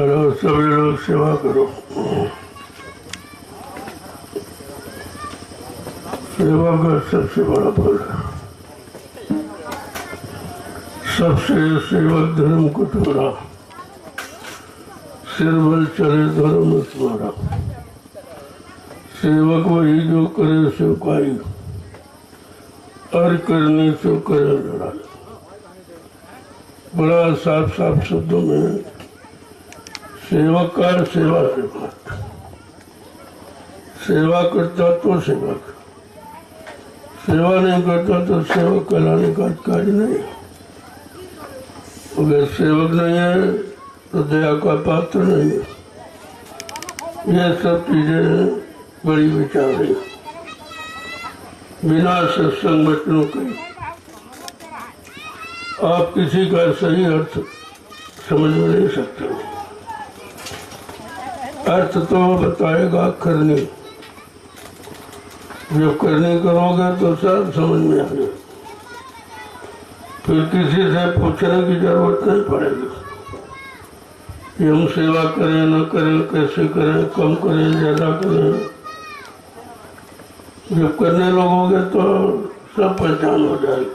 चलो सभी लोग सेवा करो। सेवा का सबसे बड़ा फल है। सबसे सेवक धर्म को छोड़ा, सिर बल चले धर्म तुम्हारा। सेवक वही जो करे सेवकाई, और करने से करे लड़ाई। बड़ा साफ साफ शब्दों में सेवक का सेवा से बात। सेवा करता तो सेवक, सेवा नहीं करता तो सेवक कहलाने का अधिकार नहीं। अगर सेवक नहीं है तो दया का पात्र नहीं है। ये सब चीजें बड़ी विचार है। बिना सत्संग वचनों के आप किसी का सही अर्थ समझ में नहीं सकते। अर्थ तो बताएगा करनी। जब करनी करोगे तो सब समझ में आ जाए। फिर किसी से पूछने की जरूरत नहीं पड़ेगी कि हम सेवा करें न करें, कैसे करें, कम करें, ज्यादा करें। जब करने लगोगे तो सब पहचान हो जाएगी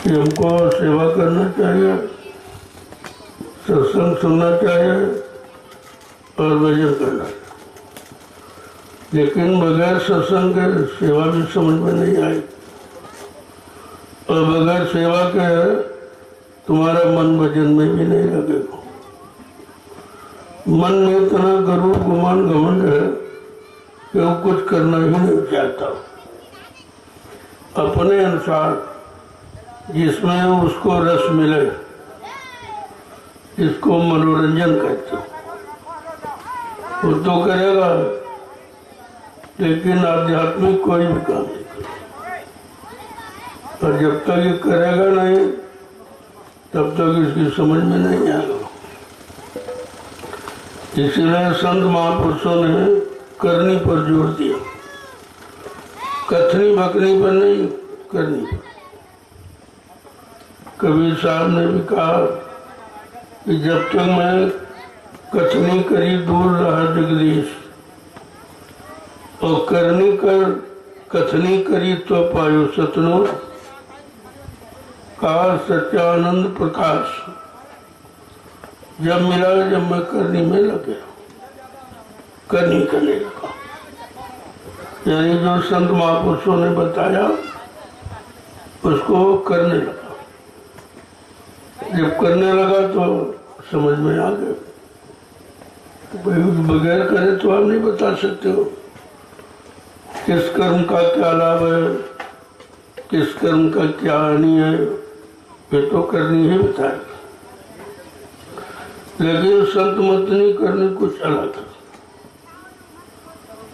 कि हमको सेवा करना चाहिए, सत्संग सुनना चाहिए और भजन करना चाहिए। लेकिन बगैर सत्संग के सेवा भी समझ में नहीं आई, और बगैर सेवा के तुम्हारा मन भजन में भी नहीं लगेगा। मन में इतना गर्व गुमान घमंड है कि वो कुछ करना ही नहीं चाहता। अपने अनुसार जिसमें उसको रस मिले, इसको मनोरंजन कहते हैं, वो तो करेगा, लेकिन आध्यात्मिक कोई भी काम नहीं करेगा। और जब तक ये करेगा नहीं तब तक इसकी समझ में नहीं आएगा। इसलिए संत महापुरुषों ने करनी पर जोर दिया, कथनी बकनी पर नहीं, करनी पर। कबीर साहब ने भी कहा कि जब तक मैं कथनी करी दूर रहा जगदीश, और करनी कर कथनी करी तो पायो सतनो, काल सच्चानंद प्रकाश। जब मिला, जब मैं करनी में लगे, करनी करने लगा। यानी जो संत महापुरुषों ने बताया उसको करने लगा। जब करने लगा तो समझ में आ गया। बगैर करे तो आप नहीं बता सकते हो किस कर्म का क्या लाभ है, किस कर्म का क्या हानि है। ये तो करनी ही बताएगी। लेकिन संत मतनी करनी कुछ अलग है।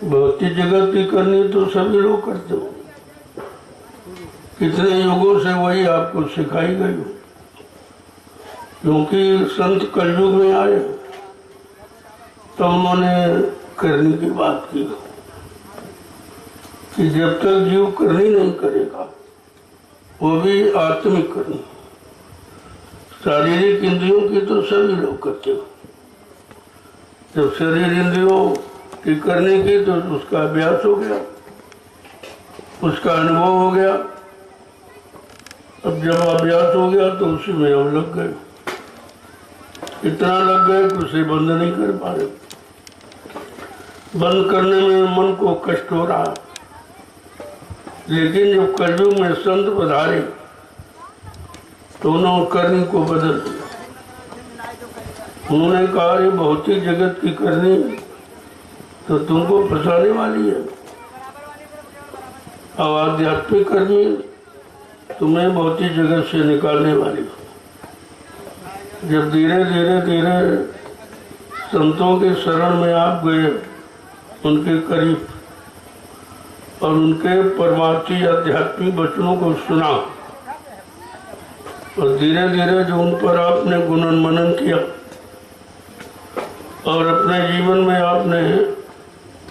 भौतिक जगत की करनी तो सभी लोग करते हो। कितने युगों से वही आपको सिखाई गई, क्योंकि संत कलयुग में आए तो उन्होंने करने की बात की कि जब तक जीव करनी नहीं करेगा, वो भी आत्मिक करनी। शारीरिक इंद्रियों की तो सभी लोग करते हो। जब शरीर इंद्रियों की करने की तो उसका अभ्यास हो गया, उसका अनुभव हो गया। अब जब अभ्यास हो गया तो उसी में हम लग गए। इतना लग गए कि उसे बंद नहीं कर पा रहे। बंद करने में मन को कष्ट हो रहा। लेकिन जब कलयुग में संत पधारे तो उन्होंने करनी को बदल दिया। उन्होंने कहा ये भौतिक जगत की करनी तो तुमको फंसाने वाली है, अब आध्यात्मिक करनी तुम्हें भौतिक जगत से निकालने वाली है। जब धीरे धीरे धीरे संतों के शरण में आप गए, उनके करीब, और उनके परमार्थी आध्यात्मिक वचनों को सुना, और धीरे धीरे जो उन पर आपने गुणन मनन किया और अपने जीवन में आपने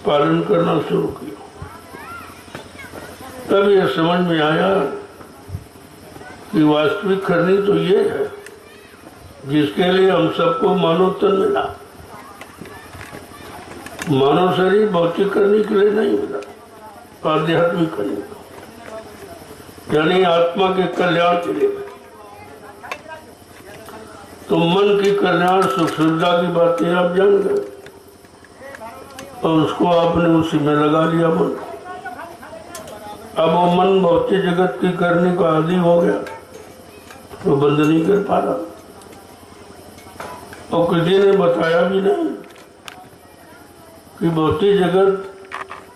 पालन करना शुरू किया, तब यह समझ में आया कि वास्तविक करनी तो ये है जिसके लिए हम सबको मानव तन मिला। मानव शरीर भौतिक करने के लिए नहीं मिला, आध्यात्मिक करने को, यानी आत्मा के कल्याण के लिए। तो मन की कल्याण सुख सुविधा की बातें आप जान गए और उसको आपने उसी में लगा लिया मन। अब वो मन भौतिक जगत की करने का आदी हो गया तो बंद नहीं कर पा रहा, और किसी ने बताया भी नहीं कि भौतिक जगत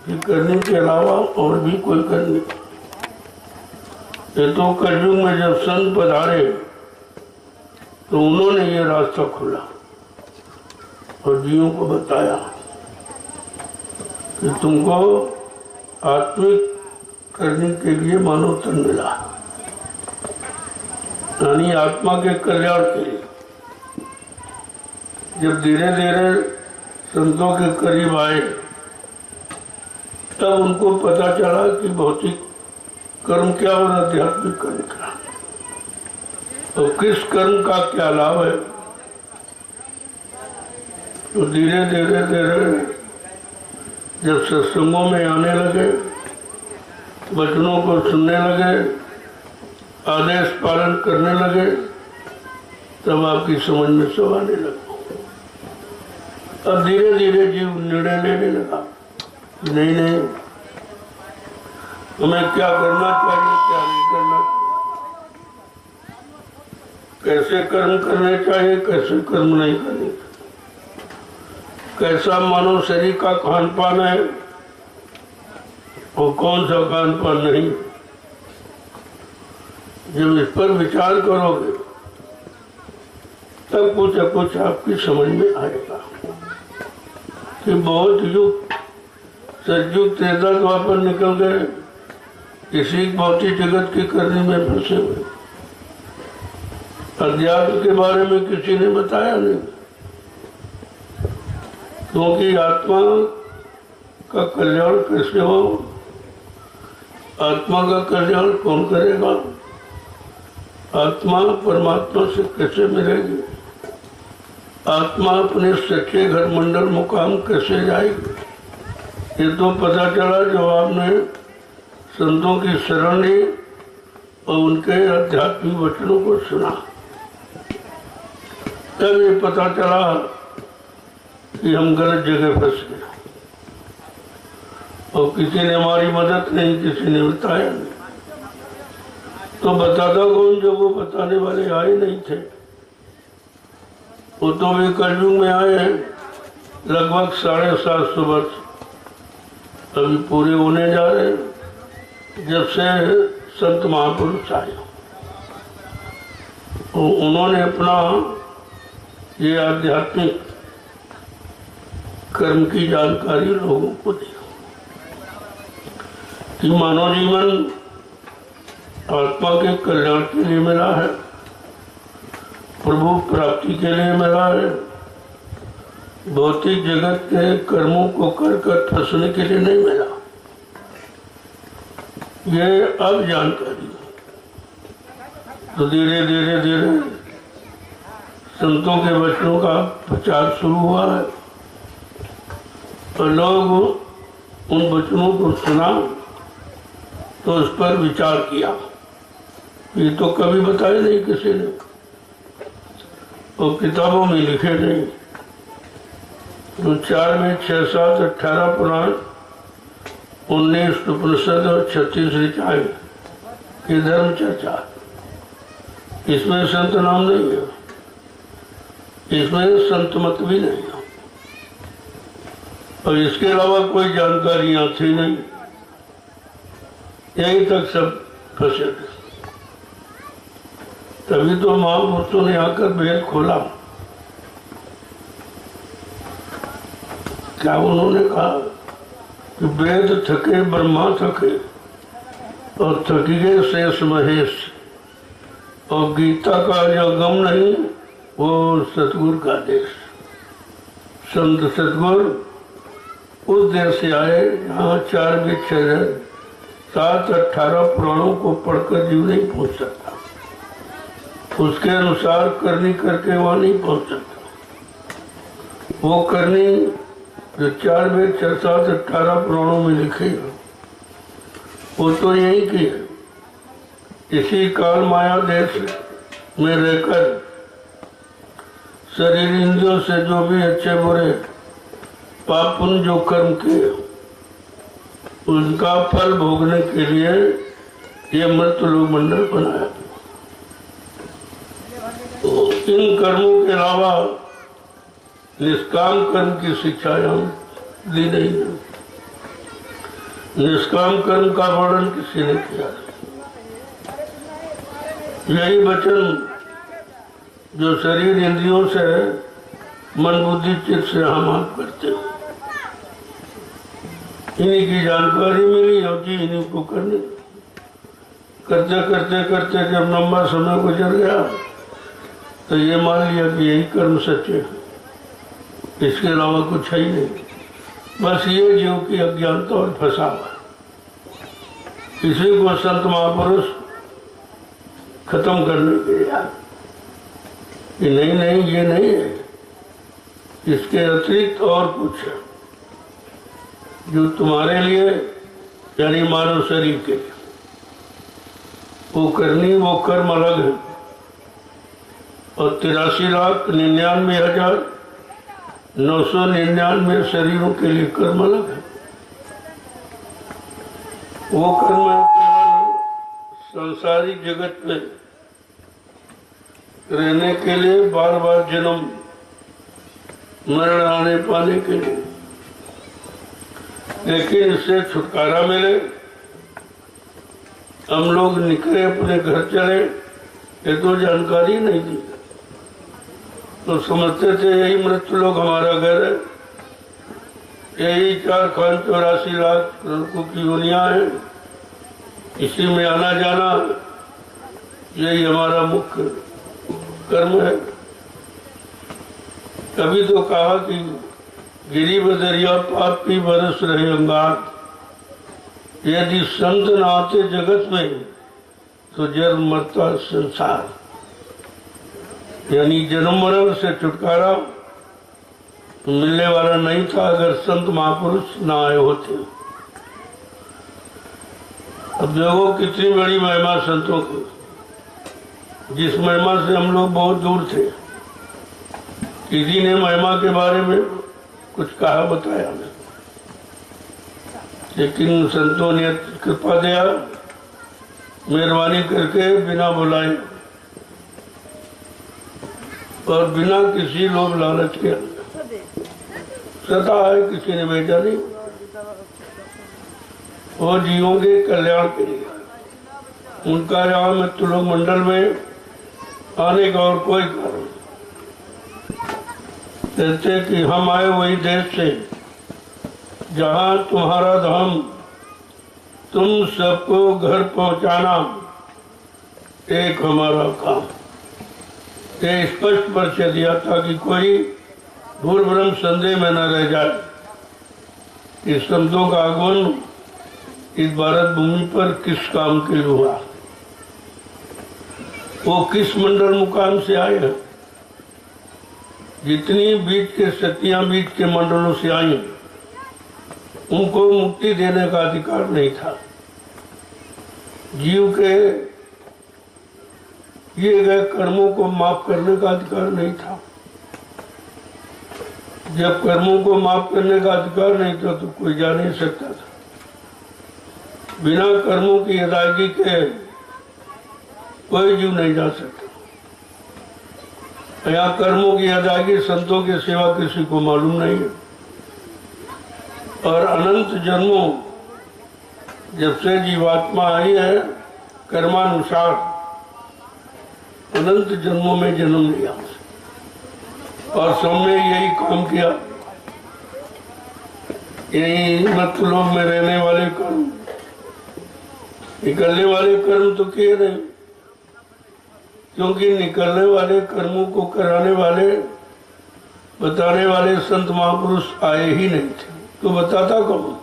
की करने के अलावा और भी कोई करने। ये तो कलयुग में जब संत पधारे तो उन्होंने ये रास्ता खोला और जीवों को बताया कि तुमको आत्मिक करने के लिए मानव तन मिला, यानी आत्मा के कल्याण के लिए। जब धीरे धीरे संतों के करीब आए तब उनको पता चला कि भौतिक कर्म क्या और आध्यात्मिक कर्म क्या, तो किस कर्म का क्या लाभ है। तो धीरे धीरे धीरे जब सत्संगों में आने लगे, वचनों को सुनने लगे, आदेश पालन करने लगे, तब आपकी समझ में सब आने लगा। अब धीरे धीरे जीव निर्णय लेने लगा, नहीं नहीं हमें क्या करना चाहिए, क्या नहीं करना, कैसे कर्म करने चाहिए, कैसे कर्म नहीं करने, कैसा मानव शरीर का खान पान है और कौन सा खान पान नहीं। जब इस पर विचार करोगे तब कुछ न कुछ आपकी समझ में आएगा कि बहुत युग सतयुग त्रेता द्वापर निकल गए, इसी भौतिक जगत की करने में फंसे हुए। अध्यात्म के बारे में किसी ने बताया नहीं, क्योंकि आत्मा का कल्याण कैसे हो, आत्मा का कल्याण कौन करेगा, आत्मा परमात्मा से कैसे मिलेगी, आत्मा अपने सच्चे घर मंडल मुकाम कैसे जाएगी, ये तो पता चला जब आपने संतों की शरण ली और उनके आध्यात्मिक वचनों को सुना। तब ये पता चला कि हम गलत जगह फंस गए और किसी ने हमारी मदद नहीं, किसी ने बताया नहीं। तो बताता कौन जब वो बताने वाले आए नहीं थे। वो तो भी कलयुग में आए हैं, लगभग 750 वर्ष अभी पूरे होने जा रहे हैं जब से संत महापुरुष आए। तो उन्होंने अपना ये आध्यात्मिक कर्म की जानकारी लोगों को दी कि मानव जीवन आत्मा के कल्याण के लिए मिला है, प्रभु प्राप्ति के लिए मिला है, भौतिक जगत के कर्मों को कर कर फंसने के लिए नहीं मिला। ये अब जानकारी। तो धीरे धीरे धीरे संतों के वचनों का प्रचार शुरू हुआ है और लोग उन वचनों को सुना तो उस पर विचार किया। ये तो कभी बताया नहीं किसी ने और किताबों में लिखे नहीं। तो 4 में 6, 7, 18 पुराण, 19 उपनिषद और 36 ऋचाएं की धर्म चर्चा, इसमें संत नाम नहीं है, इसमें संत मत भी नहीं है और इसके अलावा कोई जानकारी यहाँ थी नहीं। यहीं तक सब फंसे थे। तभी तो महापुरुषों ने आकर भेद खोला। क्या उन्होंने कहा कि वेद थके ब्रह्मा थके और थकी गए शेष महेश, और गीता का जो गम नहीं वो सतगुरु का देश। संत सतगुरु उस देश से आए जहाँ 4 वेद 6, 7, 18 पुराणों को पढ़कर जीव नहीं पहुँच सकता। उसके अनुसार करनी करके वहां नहीं पहुंच सकता। वो करनी जो 4 वेद 6 7 18 पुराणों में लिखी है वो तो यही की है। इसी काल माया देश में रहकर शरीर इंद्रियों से जो भी अच्छे बुरे पाप पुण्य जो कर्म किए उनका फल भोगने के लिए ये मृत लोक मंडल बनाया। तो इन कर्मों के अलावा निष्काम कर्म की शिक्षा यहाँ दी नहीं है। निष्काम कर्म का वर्णन किसी ने किया। यही वचन जो शरीर इंद्रियों से मन बुद्धि चित्त से हम आप करते हैं, इन्हीं की जानकारी मिली होती, इन्हीं को करने करते करते करते जब लंबा समय गुजर गया तो ये मान लिया कि यही कर्म सच्चे है, इसके अलावा कुछ है ही नहीं। बस ये जीव की अज्ञानता और फंसा हुआ, इसी को संत महापुरुष खत्म करने के लिए आए कि नहीं नहीं ये नहीं है, इसके अतिरिक्त और कुछ है जो तुम्हारे लिए यानी मानव शरीर के लिए वो करनी, वो कर्म अलग है। और 83,99,999 शरीरों के लिए कर्म अलग है। वो कर्म है केवल संसारिक जगत में रहने के लिए, बार बार जन्म मरण आने पाने के लिए। लेकिन इससे छुटकारा मिले, हम लोग निकले अपने घर चले, ये तो जानकारी नहीं दी। तो समझते थे यही मृत्यु लोग हमारा घर है, यही 4,84,00,000 लड़कों की दुनिया है, इसी में आना जाना यही हमारा मुख्य कर्म है। कभी तो कहा कि गिरी बदरिया पाप की बरस रहे अंगार, यदि संत न आते जगत में तो जन्म मरता संसार। यानी जन्म मरण से छुटकारा मिलने वाला नहीं था अगर संत महापुरुष न आए होते। अब देखो कितनी बड़ी महिमा संतों की, जिस महिमा से हम लोग बहुत दूर थे। किसी ने महिमा के बारे में कुछ कहा बताया हमें, लेकिन संतों ने कृपा दिया, मेहरबानी करके बिना बुलाए और बिना किसी लोभ लालच के सदा है, किसी ने भेजा नहीं, और जीवों के कल्याण के लिए। उनका यहाँ मृत्यु लोक मंडल में आने का और कोई कारण, कहते कि हम आए वही देश से जहाँ तुम्हारा धाम, तुम सबको घर पहुँचाना एक हमारा काम। ये स्पष्ट परिचय दिया ताकि कोई भूल भ्रम संदेह में न रह जाए। इस शब्दों का आगमन इस भारत भूमि पर किस काम के लिए हुआ, वो किस मंडल मुकाम से आए हैं। जितनी बीच के सतियां बीच के मंडलों से आई, उनको मुक्ति देने का अधिकार नहीं था। जीव के किए गए कर्मों को माफ करने का अधिकार नहीं था। जब कर्मों को माफ करने का अधिकार नहीं था तो कोई जा नहीं सकता था। बिना कर्मों की अदायगी के कोई जीव नहीं जा सकता। यहाँ कर्मों की अदायगी संतों की सेवा किसी को मालूम नहीं है। और अनंत जन्मों जब से जीवात्मा आई है, कर्मानुसार अनंत जन्मों में जन्म लिया और सबने यही काम किया। यही मृत्यु लोक में रहने वाले कर्म, निकलने वाले कर्म तो किए नहीं, क्योंकि निकलने वाले कर्मों को कराने वाले, बताने वाले संत महापुरुष आए ही नहीं थे। तो बताता कौन?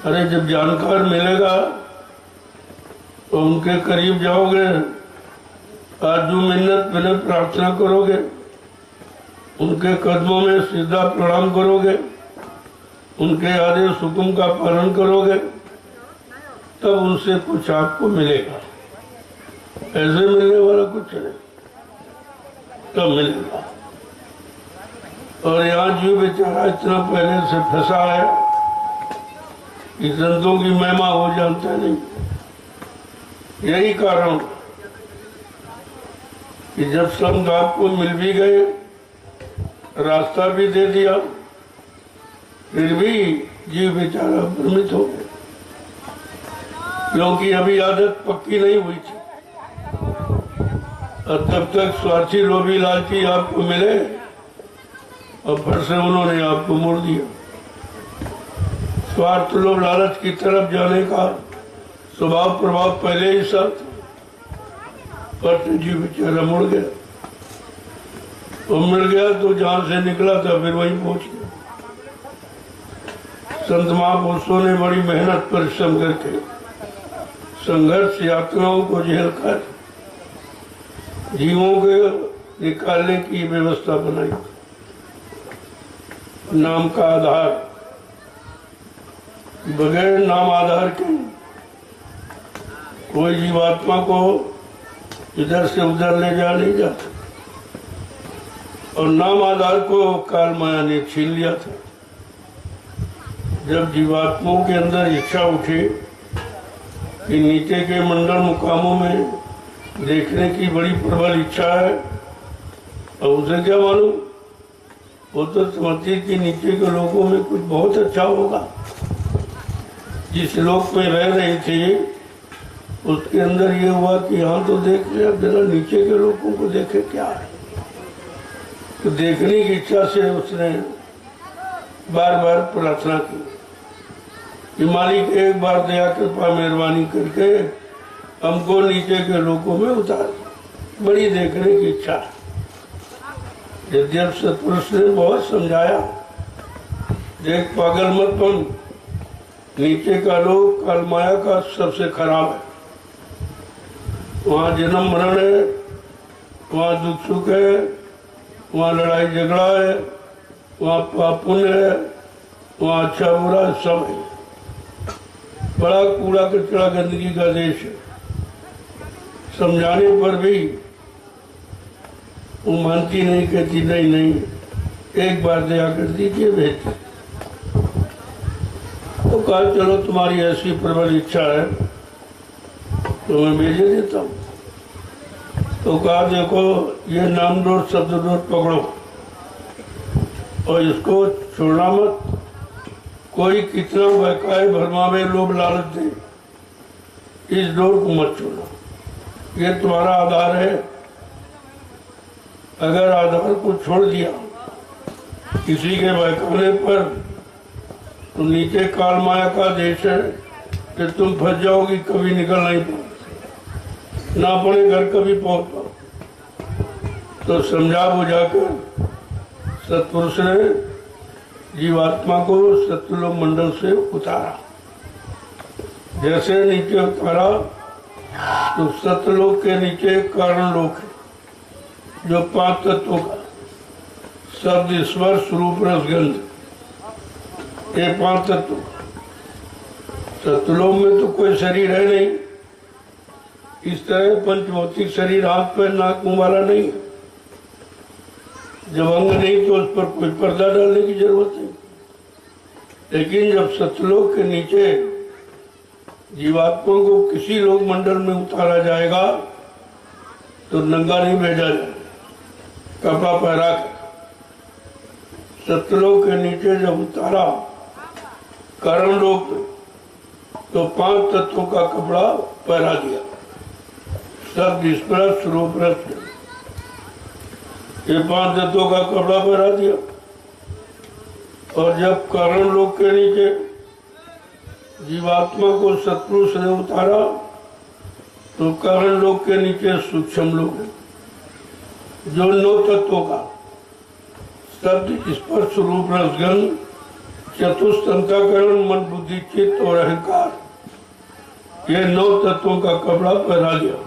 अरे जब जानकार मिलेगा तो उनके करीब जाओगे आरजू मिन्नत विनय प्रार्थना करोगे, उनके कदमों में सीधा प्रणाम करोगे, उनके आदेश हुक्म का पालन करोगे, तब उनसे कुछ आपको मिलेगा। ऐसे मिलने वाला कुछ नहीं, तब मिलेगा। और यहाँ जीव बेचारा इतना पहले से फंसा है कि संतों की महिमा हो जानता नहीं। यही कारण कि जब संत आपको मिल भी गए, रास्ता भी दे दिया, फिर भी जीव बेचारा भ्रमित हो गया, क्योंकि अभी आदत पक्की नहीं हुई थी। और तब तक स्वार्थी लोभी लालची आपको मिले और फिर से उन्होंने आपको मोड़ दिया। स्वार्थ लोभ लालच की तरफ जाने का स्वभाव प्रभाव पहले ही सब था, पर जीव बेचारा मुड़ गया। वो मिल गया तो जहां से निकला था फिर वहीं पहुंच गया। संत महापुरुषों ने बड़ी मेहनत परिश्रम करके संघर्ष यात्राओं को झेल कर जीवों को निकालने की व्यवस्था बनाई। नाम का आधार, बगैर नाम आधार के कोई जीवात्मा को इधर से उधर ले जा नहीं जाता। और नाम आधार को काल माया ने छीन लिया था। जब जीवात्माओं के अंदर इच्छा उठी कि नीचे के मंडल मुकामों में देखने की बड़ी प्रबल इच्छा है, और उसे क्या मालूम, वो तो समझती कि नीचे के लोगों में कुछ बहुत अच्छा होगा। जिस लोक में रह रही थी उसके अंदर ये हुआ कि यहाँ तो देख लिया, जरा नीचे के लोगों को देखे क्या है। तो देखने की इच्छा से उसने बार बार प्रार्थना की कि मालिक एक बार दया कृपा मेहरबानी करके हमको नीचे के लोगों में उतार। बड़ी देखने की इच्छा। यद्यप सतपुरुष ने बहुत समझाया, देख पागल मत बन, नीचे का लोग काल माया का सबसे खराब है। वहाँ जन्म मरण है, वहाँ दुख सुख है, वहाँ लड़ाई झगड़ा है, वहाँ पाप पुण्य है, वहाँ अच्छा बुरा सब है। बड़ा कूड़ा कचरा गंदगी का देश है। समझाने पर भी वो मानती नहीं, कहती नहीं नहीं एक बार दया कर दीजिए बेहतर। तो कहा चलो तुम्हारी ऐसी प्रबल इच्छा है तो मैं भेजे देता हूँ। तो कहा देखो ये नाम डोर शब्द डोर पकड़ो और इसको छोड़ना मत। कोई कितना बहकाए भरमावे लोभ लालच दे, इस डोर को मत छोड़ना। ये तुम्हारा आधार है। अगर आधार को छोड़ दिया किसी के बहकाने पर तो नीचे काल माया का देश है कि तुम फंस जाओगी, कभी निकल नहीं पाओ, ना अपने घर कभी पहुंच पाओ। तो समझा बुझाकर सत्पुरुष ने जीवात्मा को सत्यलोक मंडल से उतारा। जैसे नीचे उतारा तो सत्यलोक के नीचे कारण लोक है, जो 5 तत्वों का शब्द स्पर्श रूप रस गंध, ये 5 तत्व। सत्यलोक में तो कोई शरीर है नहीं, इस तरह पंचभौतिक शरीर हाथ पैर नाक मुंह वाला नहीं। जब अंग नहीं तो उस पर कोई पर्दा डालने की जरूरत नहीं। लेकिन जब सत्यलोक के नीचे जीवात्मा को किसी लोक मंडल में उतारा जाएगा तो नंगा नहीं भेजा जाएगा, कपड़ा पहरा कर। सत्यलोक के नीचे जब उतारा कारण लोक तो 5 तत्वों का कपड़ा पहरा दिया। शब्द स्पर्श रूप रस, ये 5 तत्वों का कपड़ा पहरा दिया। और जब कारण लोक के नीचे जीवात्मा को सत्पुरुष ने उतारा तो कारण लोक के नीचे सूक्ष्म लोक है, जो 9 तत्वों का शब्द स्पर्श रूप रस गंध चतुष्ट अंतःकरण मन बुद्धि चित्त और अहंकार, ये 9 तत्वों का कपड़ा पहना दिया।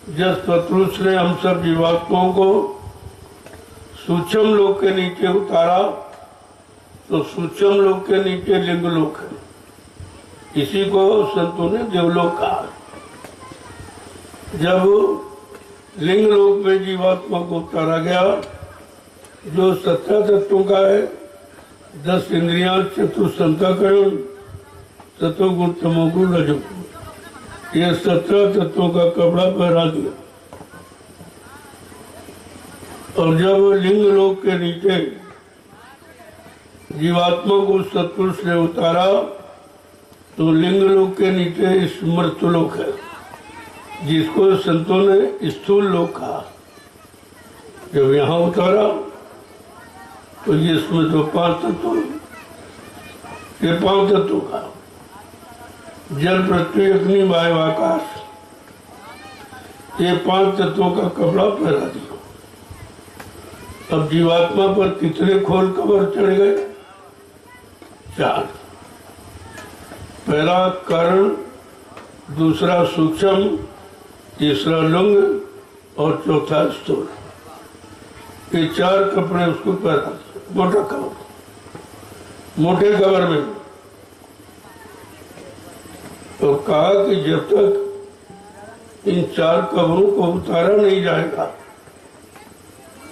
जिस पत्रुष ने हम सब जीवात्माओं को सूक्ष्म लोक के नीचे उतारा, तो सूक्ष्म लोक के नीचे लिंग लोक है। इसी को संतों ने देवलोक कहा। जब लिंग लोक में जीवात्मा को उतारा गया, जो 17 तत्वों का है, 10 इंद्रियां, चतुष्संताकरण, सतोगुण, तमोगुण, रजोगुण, ये 17 तत्वों का कपड़ा पहरा दिया। और जब लिंग लोक के नीचे जीवात्मा को सत्पुरुष ने उतारा, तो लिंग लोक के नीचे स्मृत लोक है, जिसको संतों ने स्थूल लोक कहा। जब यहाँ उतारा तो ये इसमें तो 5 तत्व, ये 5 तत्वों का जल, पृथ्वी, अग्नि, वायु, आकाश, ये 5 तत्वों का कपड़ा पहरा दिया। अब जीवात्मा पर कितने खोल कवर चढ़ गए? 4। पहला कारण, दूसरा सूक्ष्म, तीसरा लिंग और चौथा स्थूल। ये 4 कपड़े उसको पहरा दिए। मोटा कवर, मोटे कवर में। तो कहा कि जब तक इन 4 कवरों को उतारा नहीं जाएगा,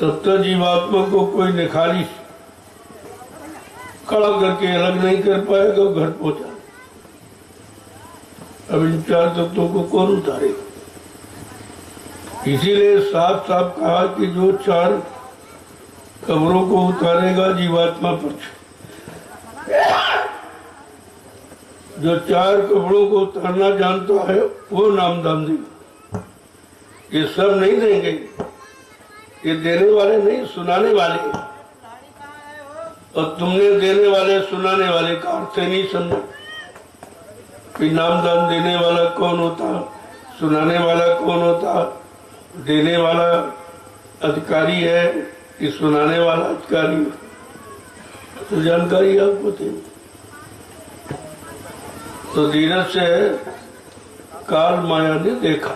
तब तक जीवात्मा को कोई निखारी खड़ा करके अलग नहीं कर पाएगा, घर पहुंचा। अब इन 4 तत्वों को कौन उतारेगा? इसीलिए साफ साफ कहा कि जो 4 कब्रों को उतारेगा जीवात्मा पर, जो 4 कब्रों को उतारना जानता है वो नामदान देगा। ये सब नहीं देंगे, ये देने वाले नहीं, सुनाने वाले। और तुमने देने वाले सुनाने वाले का अर्थ नहीं समझा कि नामदान देने वाला कौन होता, सुनाने वाला कौन होता, देने वाला अधिकारी है कि सुनाने वाला अधिकारी है, तो जानकारी आपको देंगे। तो धीरज से काल माया ने देखा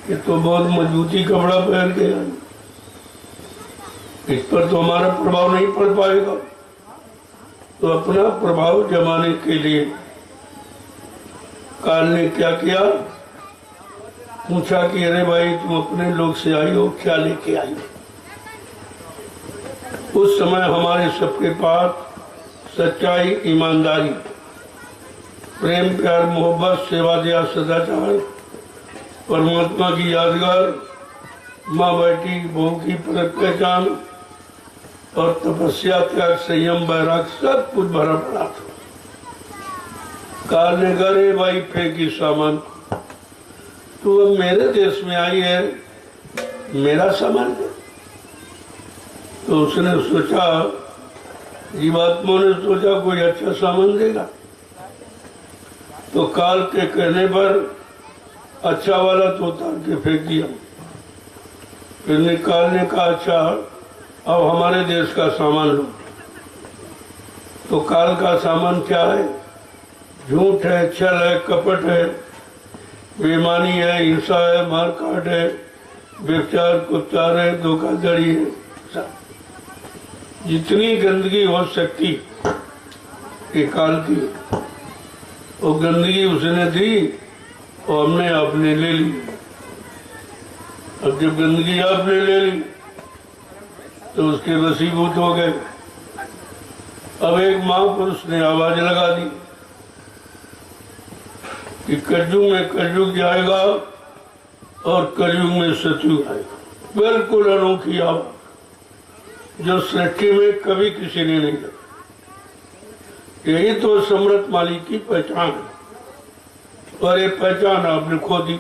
कि तो बहुत मजबूती कपड़ा पहन के आई, इस पर तो हमारा प्रभाव नहीं पड़ पाएगा। तो अपना प्रभाव जमाने के लिए काल ने क्या किया? पूछा कि अरे भाई तुम अपने लोग से आई हो, क्या लेके आई हो? उस समय हमारे सबके पास सच्चाई, ईमानदारी, प्रेम, प्यार, मोहब्बत, सेवा, दया, सदाचार, परमात्मा की यादगार, माँ बेटी बहू की परख पहचान और तपस्या, त्याग, संयम, वैराग सब कुछ भरा पड़ा था। काल ने कहा रे भाई फेंकी सामान, तू अब मेरे देश में आई है, मेरा सामान दे। तो उसने सोचा, जीवात्मा ने सोचा कोई अच्छा सामान देगा। तो काल के कहने पर अच्छा वाला तो उतार के फेंक दिया। फिर काल ने कहा अच्छा अब हमारे देश का सामान लो। तो काल का सामान क्या है? झूठ है, छल है, कपट है, बेईमानी है, हिंसा है, मारकाट है, व्यभिचार, कुचार है, धोखाधड़ी है। जितनी गंदगी हो सकती ये काल की, वो गंदगी उसने दी और हमने आपने ले ली। अब जब गंदगी आपने ले ली तो उसके वशीभूत हो गए। अब एक महापुरुष ने आवाज लगा दी कि कलयुग में कलयुग जाएगा और कलयुग में सतयुग आएगा। बिल्कुल अनोखी आवाज जो सृष्टि में कभी किसी ने नहीं देखा। यही तो समृत मालिक की पहचान है। और ये पहचान आपने खो दी।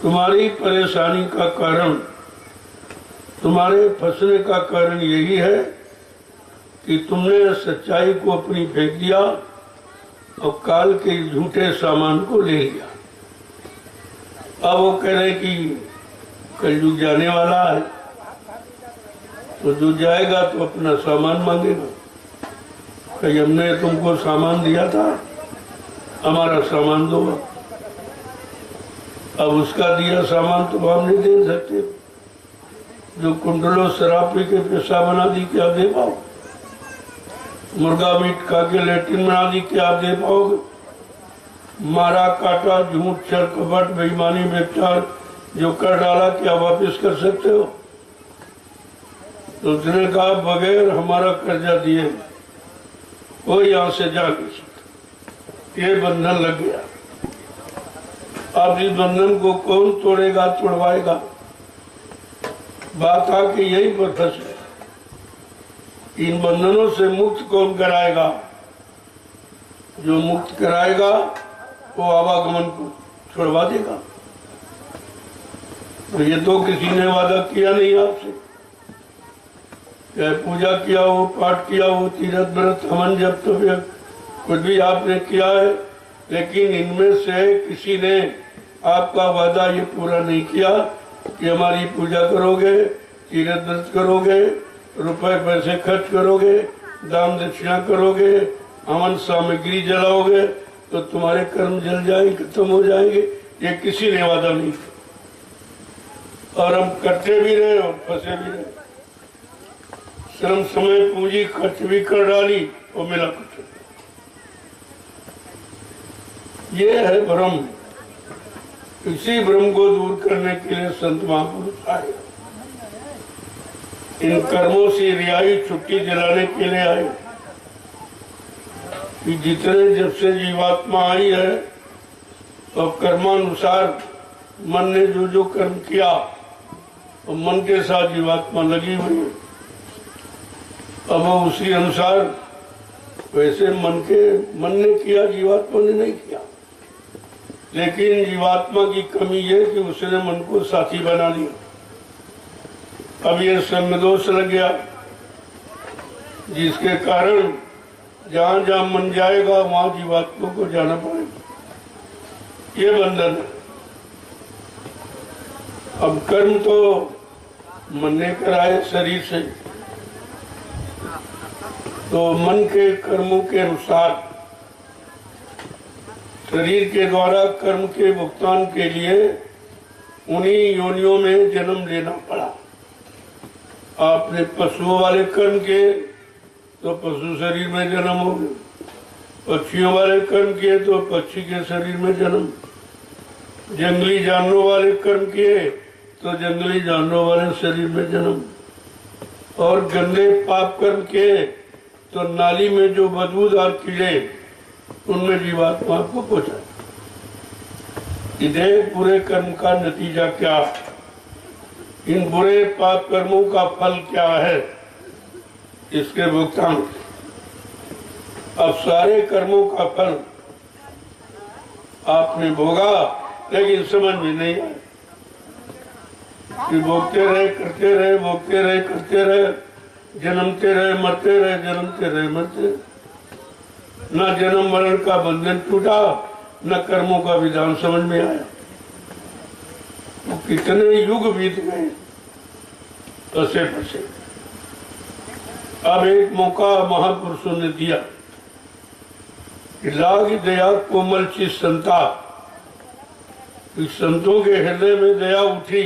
तुम्हारी परेशानी का कारण, तुम्हारे फंसने का कारण यही है कि तुमने सच्चाई को अपनी फेंक दिया और काल के झूठे सामान को ले लिया। अब वो कह रहे कि कलयुग जाने वाला है, तो जो जाएगा तो अपना सामान मांगेगा। कहीं हमने तुमको सामान दिया था, हमारा सामान दो। अब उसका दिया सामान तो आप नहीं दे सकते। जो कुंडलों शराब पी के पैसा बना दी, क्या दे पाओ? मुर्गा मीट खा के लेटिन बना दी, क्या दे पाओगे? मारा काटा, झूठ, छल, कपट, बेईमानी, व्यभिचार जो कर डाला, क्या वापस कर सकते हो? तो उसने कहा बगैर हमारा कर्जा दिए कोई यहां से जा नहीं सकता। ये बंधन लग गया। अब इस बंधन को कौन तोड़ेगा, तोड़वाएगा? बात आके यही पर फंसे। इन बंधनों से मुक्त कौन कराएगा? जो मुक्त कराएगा वो आवागमन को छुड़वा देगा। तो ये तो किसी ने वादा किया नहीं आपसे, चाहे पूजा किया हो, पाठ किया हो, तीरथ व्रत हवन जब तो कुछ भी आपने किया है, लेकिन इनमें से किसी ने आपका वादा ये पूरा नहीं किया कि हमारी पूजा करोगे, तीरथ व्रत करोगे, रुपए पैसे खर्च करोगे, दान दक्षिणा करोगे, हवन सामग्री जलाओगे तो तुम्हारे कर्म जल जाएंगे, खत्म हो जाएंगे। ये किसी ने वादा नहीं किया और हम करते भी रहे और फंसे भी रहे। श्रम समय पूंजी खर्च भी कर डाली और मिला कुछ। ये है भ्रम। इसी भ्रम को दूर करने के लिए संत महापुरुष आए। इन कर्मों से रिहाई, छुट्टी दिलाने के लिए आए कि जितने जब से जीवात्मा आई है और कर्मानुसार मन ने जो जो कर्म किया और मन के साथ जीवात्मा लगी हुई है। अब उसी अनुसार वैसे मन ने किया, जीवात्मा ने नहीं किया। लेकिन जीवात्मा की कमी है कि उसने मन को साथी बना लिया। अब ये संग दोष लग गया, जिसके कारण जहां जहां मन जाएगा वहां जीवात्मा को जाना पड़ेगा। ये बंधन है। अब कर्म तो मन ने कराए शरीर से, तो मन के कर्मों के अनुसार शरीर के द्वारा कर्म के भुगतान के लिए उन्हीं योनियों में जन्म लेना पड़ा। आपने पशुओं वाले कर्म किए तो पशु शरीर में जन्म हो गया, पक्षियों वाले कर्म किए तो पक्षी के शरीर में जन्म, जंगली जानवरों वाले कर्म किए तो जंगली जानवरों वाले शरीर में जन्म, और गंदे पाप कर्म किए तो नाली में जो बदबूदार कीड़े उनमें जीवात्मा को पहुंचा। इधर बुरे कर्म का नतीजा क्या, इन बुरे पाप कर्मों का फल क्या है, इसके भुगतान। अब सारे कर्मों का फल आपने भोगा, लेकिन समझ में नहीं आया कि भोगते रहे, करते रहे, भोगते रहे, करते रहे, जन्मते रहे, मरते रहे, जन्मते रहे, मरते। न जन्म मरण का बंधन टूटा, न कर्मों का विधान समझ में आया। तो कितने युग बीत गए फंसे फंसे। अब एक मौका महापुरुषों ने दिया कि लाग दया कोमल चीज संता। इस संतों के हृदय में दया उठी।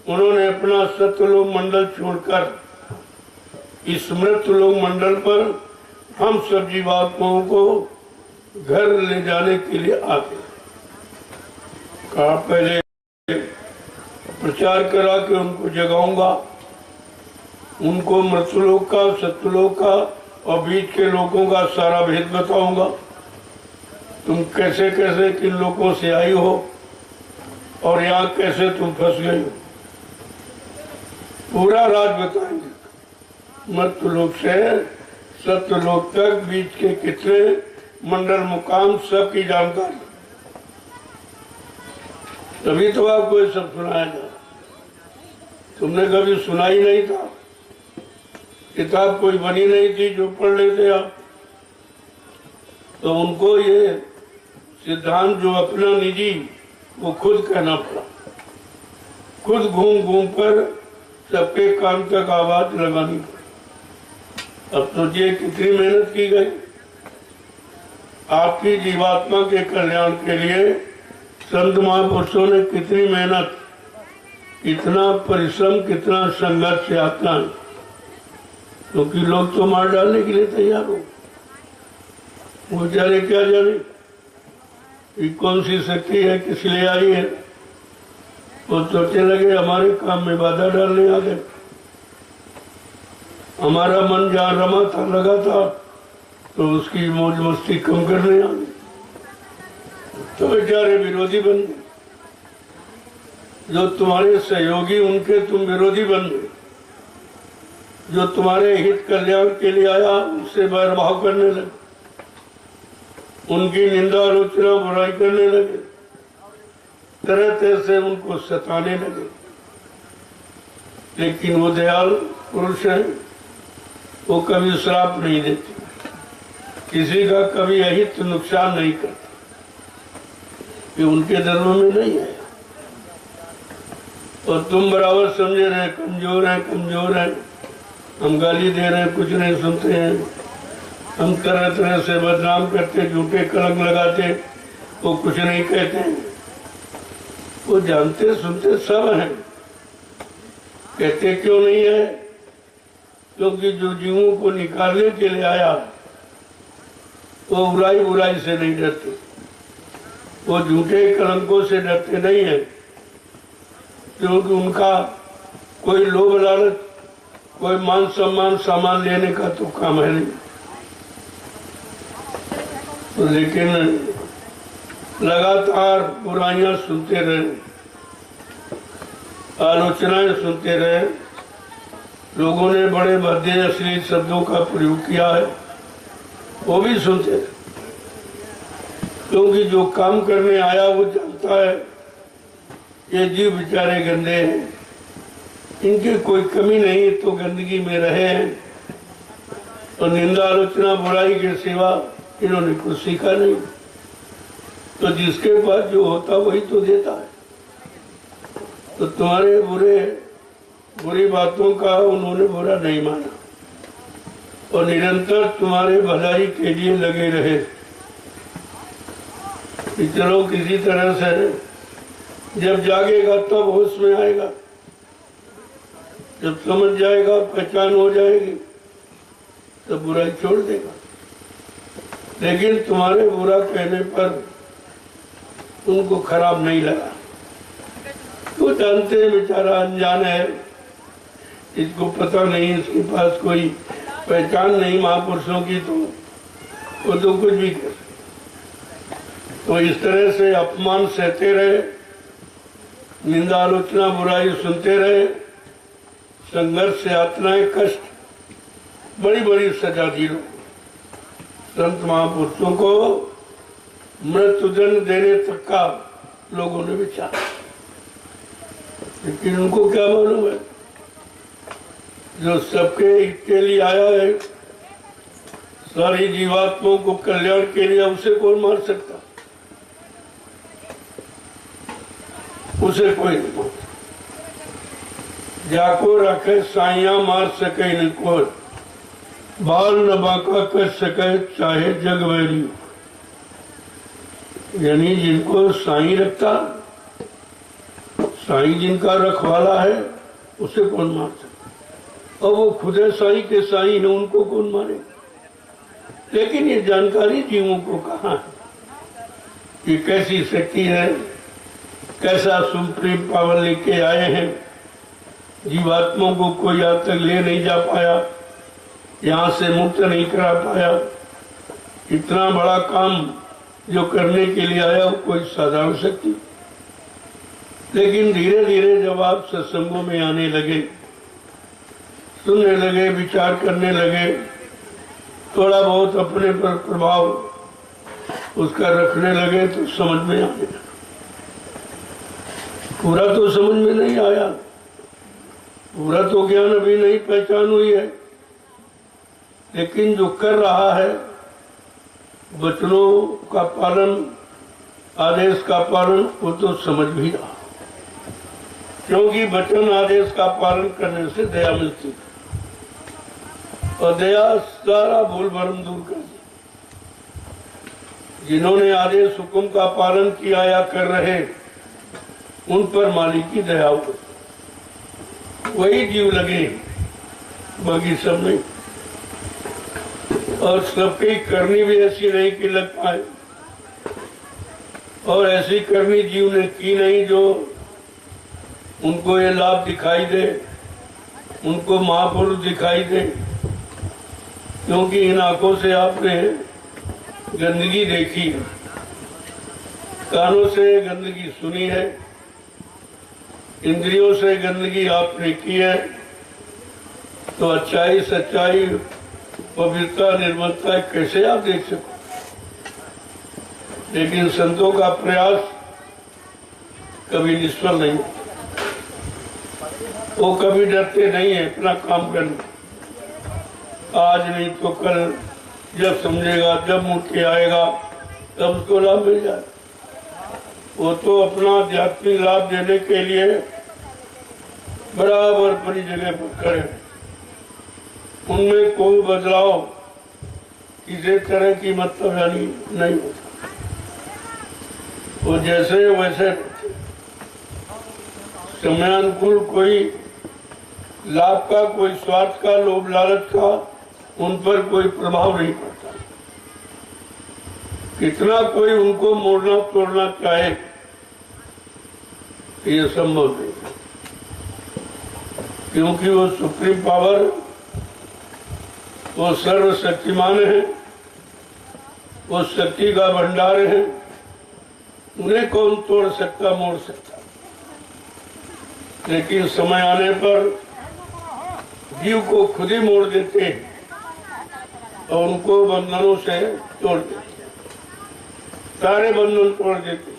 उन्होंने अपना सत्यलोक मंडल छोड़कर इस मृतलोक मंडल पर हम सब जीवात्माओं को घर ले जाने के लिए आते। कहा पहले प्रचार करा कि उनको जगाऊंगा, उनको मृतलोक का, सत्यलोक का और बीच के लोगों का सारा भेद बताऊंगा। तुम कैसे कैसे किन लोगों से आई हो और यहाँ कैसे तुम फंस गई हो, पूरा राज बताएंगे। मृतलोक से सत्यलोक तक बीच के कितने मंडल मुकाम सब की जानकारी। तभी तो आपको ये सब सुनाया जा। तुमने कभी सुना ही नहीं था, किताब कोई बनी नहीं थी जो पढ़ लेते आप। तो उनको ये सिद्धांत जो अपना निजी वो खुद कहना पड़ा, खुद घूम घूम कर सबके कान तक आवाज लगानी पड़ी। अब सोचिए कितनी मेहनत की गई। आपकी जीवात्मा के कल्याण के लिए संत महापुरुषों ने कितनी मेहनत, कितना परिश्रम, कितना संघर्ष यातना, क्योंकि लोग तो मार डालने के लिए तैयार हो। वो बेचारे क्या जाने कि कौन सी शक्ति है, किस लिए आई है। वो सोचने लगे हमारे काम में बाधा डालने आ गए, हमारा मन जहाँ रमा था, लगा था, तो उसकी मौज मस्ती कम करने आ गए, तो बेचारे विरोधी बन गए। जो तुम्हारे सहयोगी उनके तुम विरोधी बन गए। जो तुम्हारे हित कल्याण के लिए आया उससे बैरभाव करने लगे, उनकी निंदा आलोचना बुराई करने लगे, तरह तरह से उनको सताने लगे। लेकिन वो दयाल पुरुष है, वो कभी श्राप नहीं देते, किसी का कभी अहित नुकसान नहीं करते, ये उनके धर्म में नहीं है। और तुम बराबर समझे रहे कमजोर हैं, कमजोर हैं, हम गाली दे रहे हैं, कुछ नहीं सुनते हैं, हम तरह तरह से बदनाम करते, झूठे कलंक लगाते, वो कुछ नहीं कहते। वो जानते सुनते सब हैं, कहते क्यों नहीं है? क्योंकि जो जीवों को निकालने के लिए आया वो बुराई बुराई से नहीं डरते, वो झूठे कलंकों से डरते नहीं है, क्योंकि उनका कोई लोभ लालच, कोई मान सम्मान सामान लेने का तो काम है नहीं। तो लेकिन लगातार बुराइयां सुनते रहे, आलोचनाएं सुनते रहे, लोगों ने बड़े भद्दे अश्लील शब्दों का प्रयोग किया है, वो भी सुनते रहे, क्योंकि जो काम करने आया वो जानता है ये जीव बेचारे गंदे हैं, इनकी कोई कमी नहीं, तो गंदगी में रहे हैं, और निंदा आलोचना बुराई के सिवा इन्होंने कुछ सीखा नहीं। तो जिसके पास जो होता वही तो देता है। तो तुम्हारे बुरी बातों का उन्होंने बुरा नहीं माना और निरंतर तुम्हारे भलाई के लिए लगे रहे कि चलो किसी तरह से, जब जागेगा तब होश में आएगा, जब समझ जाएगा, पहचान हो जाएगी, तब बुराई छोड़ देगा। लेकिन तुम्हारे बुरा कहने पर उनको खराब नहीं लगा। तो जानते हैं बेचारा अनजान है, इसको पता नहीं, इसके पास कोई पहचान नहीं महापुरुषों की, तो वो तो कुछ भी कर। तो इस तरह से अपमान सहते रहे, निंदा आलोचना बुराई सुनते रहे, संघर्ष से यातनाएं, कष्ट, बड़ी बड़ी सजा दी लोग। संत महापुरुषों को मृत्युदंड देने तक का लोगों ने विचार, लेकिन उनको क्या मालूम है, जो सबके हित के लिए आया है, सारी जीवात्माओं को कल्याण के लिए, उसे कौन मार सकता? उसे कोई नहीं मार। जाको रखे साइया मार सके इनको, बाल न बांका कर सके चाहे जग वैरी। यानी जिनको साईं रखता, साईं जिनका रखवाला है, उसे कौन मार सकता? और वो खुद साईं के साईं है, उनको कौन मारे? लेकिन ये जानकारी जीवों को कहाँ है कि कैसी शक्ति है, कैसा सुप्रीम पावर लेके आए हैं। जीवात्माओं को कोई आज तक ले नहीं जा पाया, यहाँ से मुक्त नहीं करा पाया। इतना बड़ा काम जो करने के लिए आया वो कोई साधारण शक्ति। लेकिन धीरे धीरे जब आप सत्संगों में आने लगे, सुनने लगे, विचार करने लगे, थोड़ा बहुत अपने पर प्रभाव उसका रखने लगे, तो समझ में आने लगा। पूरा तो समझ में नहीं आया, पूरा तो ज्ञान अभी नहीं पहचान हुई है, लेकिन जो कर रहा है, वचनों का पालन, आदेश का पालन, वो तो समझ भी रहा। क्योंकि वचन आदेश का पालन करने से दया मिलती है, और दया सारा भूल भरम दूर कर दी। जिन्होंने आदेश हुक्म का पालन किया या कर रहे, उन पर मालिक की दया हो, वही जीव लगे, बाकी सब नहीं। और सबकी करनी भी ऐसी नहीं कि लग पाए, और ऐसी करनी जीव ने की नहीं जो उनको ये लाभ दिखाई दे, उनको महापुरुष दिखाई दे। क्योंकि इन आंखों से आपने गंदगी देखी है, कानों से गंदगी सुनी है, इंद्रियों से गंदगी आपने की है, तो अच्छाई सच्चाई पवित्रता निर्मलता कैसे आप देख सको। लेकिन संतों का प्रयास कभी निष्फल नहीं, वो कभी डरते नहीं है अपना काम करने। आज नहीं तो कल, जब समझेगा, जब मुड़ के आएगा, तब उसको लाभ मिल जाए। वो तो अपना आध्यात्मिक लाभ देने के लिए बराबर अपनी जगह पर खड़े, उनमें कोई बदलाव किसी तरह की मतलब यानी नहीं होता। वो जैसे वैसे समयानुकूल, कोई लाभ का, कोई स्वार्थ का, लोभ लालच का उन पर कोई प्रभाव नहीं पड़ता। कितना कोई उनको मोड़ना तोड़ना चाहे, ये संभव नहीं, क्योंकि वो सुप्रीम पावर, वो सर्वशक्तिमान है, वो शक्ति का भंडार है। उन्हें कौन तोड़ सकता, मोड़ सकता। लेकिन समय आने पर जीव को खुद ही मोड़ देते हैं और उनको बंधनों से तोड़ देते, सारे बंधन तोड़ देते।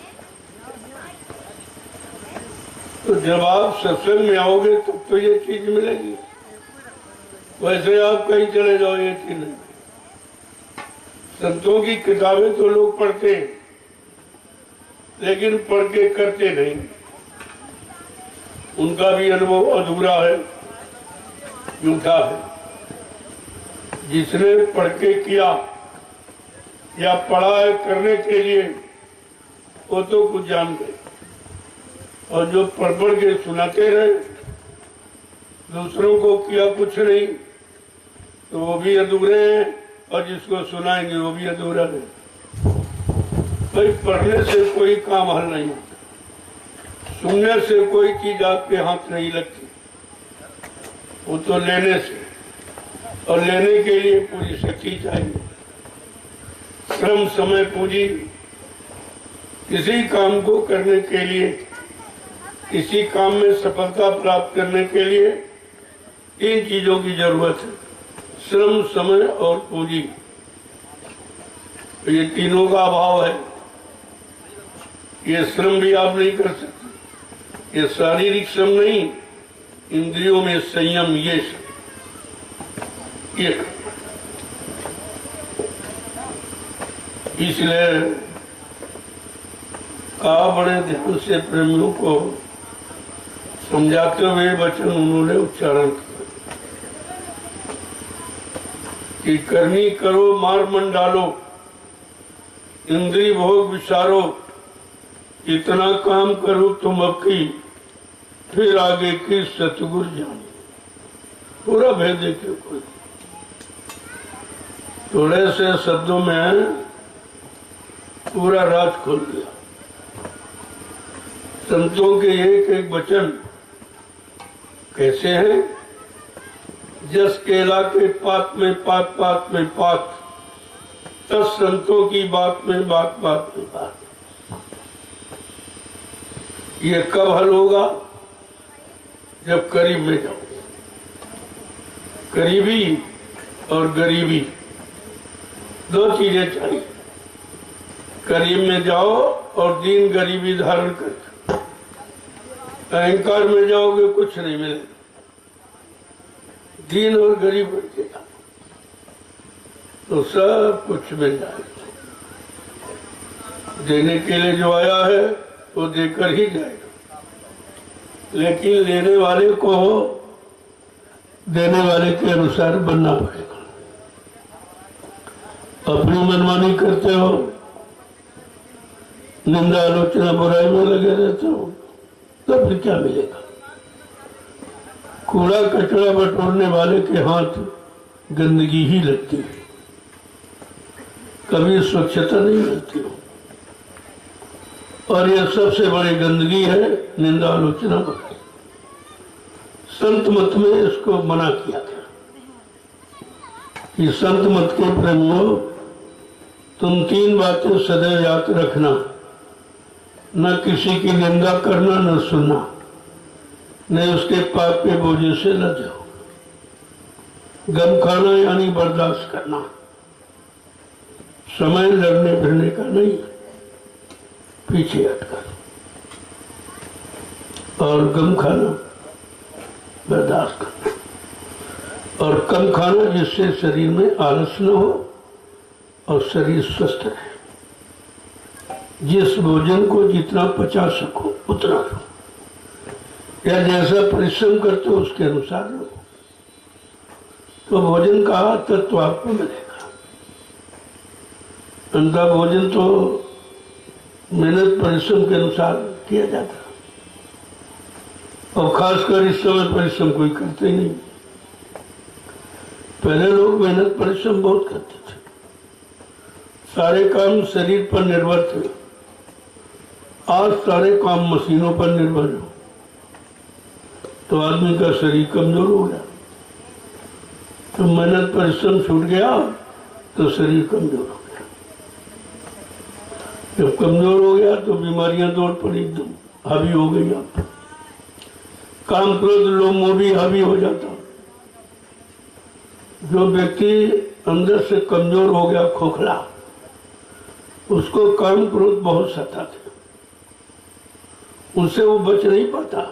तो जब आप सत्संग में आओगे तो ये चीज मिलेगी, वैसे आप कहीं चले जाओ ये चीज नहीं। संतों की किताबें तो लोग पढ़ते हैं, लेकिन पढ़ के करते नहीं। उनका भी अनुभव अधूरा है, झूठा है। जिसने पढ़ के किया या पढ़ा है करने के लिए, वो तो कुछ जान गए, और जो पढ़ पढ़ के सुनाते रहे, दूसरों को किया कुछ नहीं, तो वो भी अधूरे हैं, और जिसको सुनाएंगे वो भी अधूरा है। भाई पढ़ने से कोई काम हल नहीं होता, सुनने से कोई चीज आपके हाथ नहीं लगती, वो तो लेने से, और लेने के लिए पूरी शक्ति चाहिए, श्रम समय पूंजी। किसी काम को करने के लिए, किसी काम में सफलता प्राप्त करने के लिए 3 चीजों की जरूरत है, श्रम समय और पूंजी। तो ये तीनों का अभाव है। ये श्रम भी आप नहीं कर सकते, ये शारीरिक श्रम नहीं, इंद्रियों में संयम, ये इसलिए कहा बड़े ध्यान से प्रेमियों को समझाते हुए वचन उन्होंने उच्चारण किया कि करनी करो मार मन डालो, इंद्री भोग विचारो, इतना काम करो तुम अब की, फिर आगे की सतगुरु जानो। पूरा भेद देखिए, कोई थोड़े से शब्दों में पूरा राज खोल दिया। संतों के एक एक वचन कैसे हैं? जस केला के पात में पात, पात में पात, तस संतों की बात में बात, बात में बात। ये कब हल होगा? जब करीब में जाओ। करीबी और गरीबी 2 चीजें चाहिए। करीब में जाओ और दीन गरीबी धारण कर। अहंकार में जाओगे कुछ नहीं मिलेगा, दीन और गरीब बन के जाओ तो सब कुछ मिल जाएगा। देने के लिए जो आया है वो देकर ही जाएगा, लेकिन लेने वाले को देने वाले के अनुसार बनना पड़ेगा। अपनी मनमानी करते हो निंदा आलोचना बुराई में लगे रहते हो तो फिर क्या मिलेगा? कूड़ा कचरा बटोरने वाले के हाथ गंदगी ही लगती है, कभी स्वच्छता नहीं मिलती हो। और यह सबसे बड़ी गंदगी है निंदा आलोचना बुराई। संत मत में इसको मना किया गया कि संत मत के प्रेमियों, तुम 3 बातें सदैव याद रखना, न किसी की निंदा करना, न सुनना, न उसके पाप के बोझे से न जाओ। गम खाना यानी बर्दाश्त करना, समय लड़ने फिरने का नहीं, पीछे हटकर। और गम खाना बर्दाश्त करना और कम खाना, जिससे शरीर में आलस न हो और शरीर स्वस्थ रहे। जिस भोजन को जितना पचा सको उतना लो, या जैसा परिश्रम करते हो उसके अनुसार लो, तो भोजन का तत्व आपको मिलेगा। अंधा भोजन तो मेहनत परिश्रम के अनुसार किया जाता, और खासकर इस समय परिश्रम कोई करते ही नहीं। पहले लोग मेहनत परिश्रम बहुत करते थे, सारे काम शरीर पर निर्भर थे। आज सारे काम मशीनों पर निर्भर हो, तो आदमी का शरीर कमजोर हो गया। तो मेहनत परिश्रम छूट गया तो शरीर कमजोर हो गया। जब कमजोर हो गया तो बीमारियां दौड़ पड़ी, एकदम हावी हो गई। आप काम क्रोध लोभ मोह भी हावी हो जाता। जो व्यक्ति अंदर से कमजोर हो गया, खोखला, उसको काम क्रोध बहुत सताते, उनसे वो बच नहीं पाता।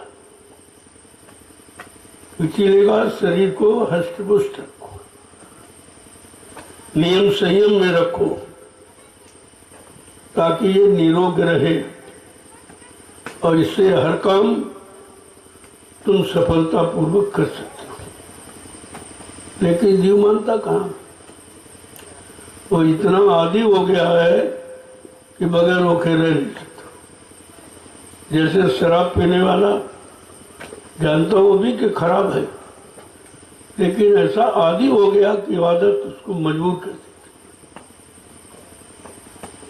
इसीलिए शरीर को हष्ट पुष्ट रखो, नियम संयम में रखो, ताकि ये निरोग रहे, और इससे हर काम तुम सफलता पूर्वक कर सकते हो। लेकिन जीव मानता कहाँ? वो इतना आदी हो गया है कि बगैर रोके रह नहीं सकता। जैसे शराब पीने वाला जानता हो भी कि खराब है, लेकिन ऐसा आदी हो गया कि आदत उसको मजबूर कर देती,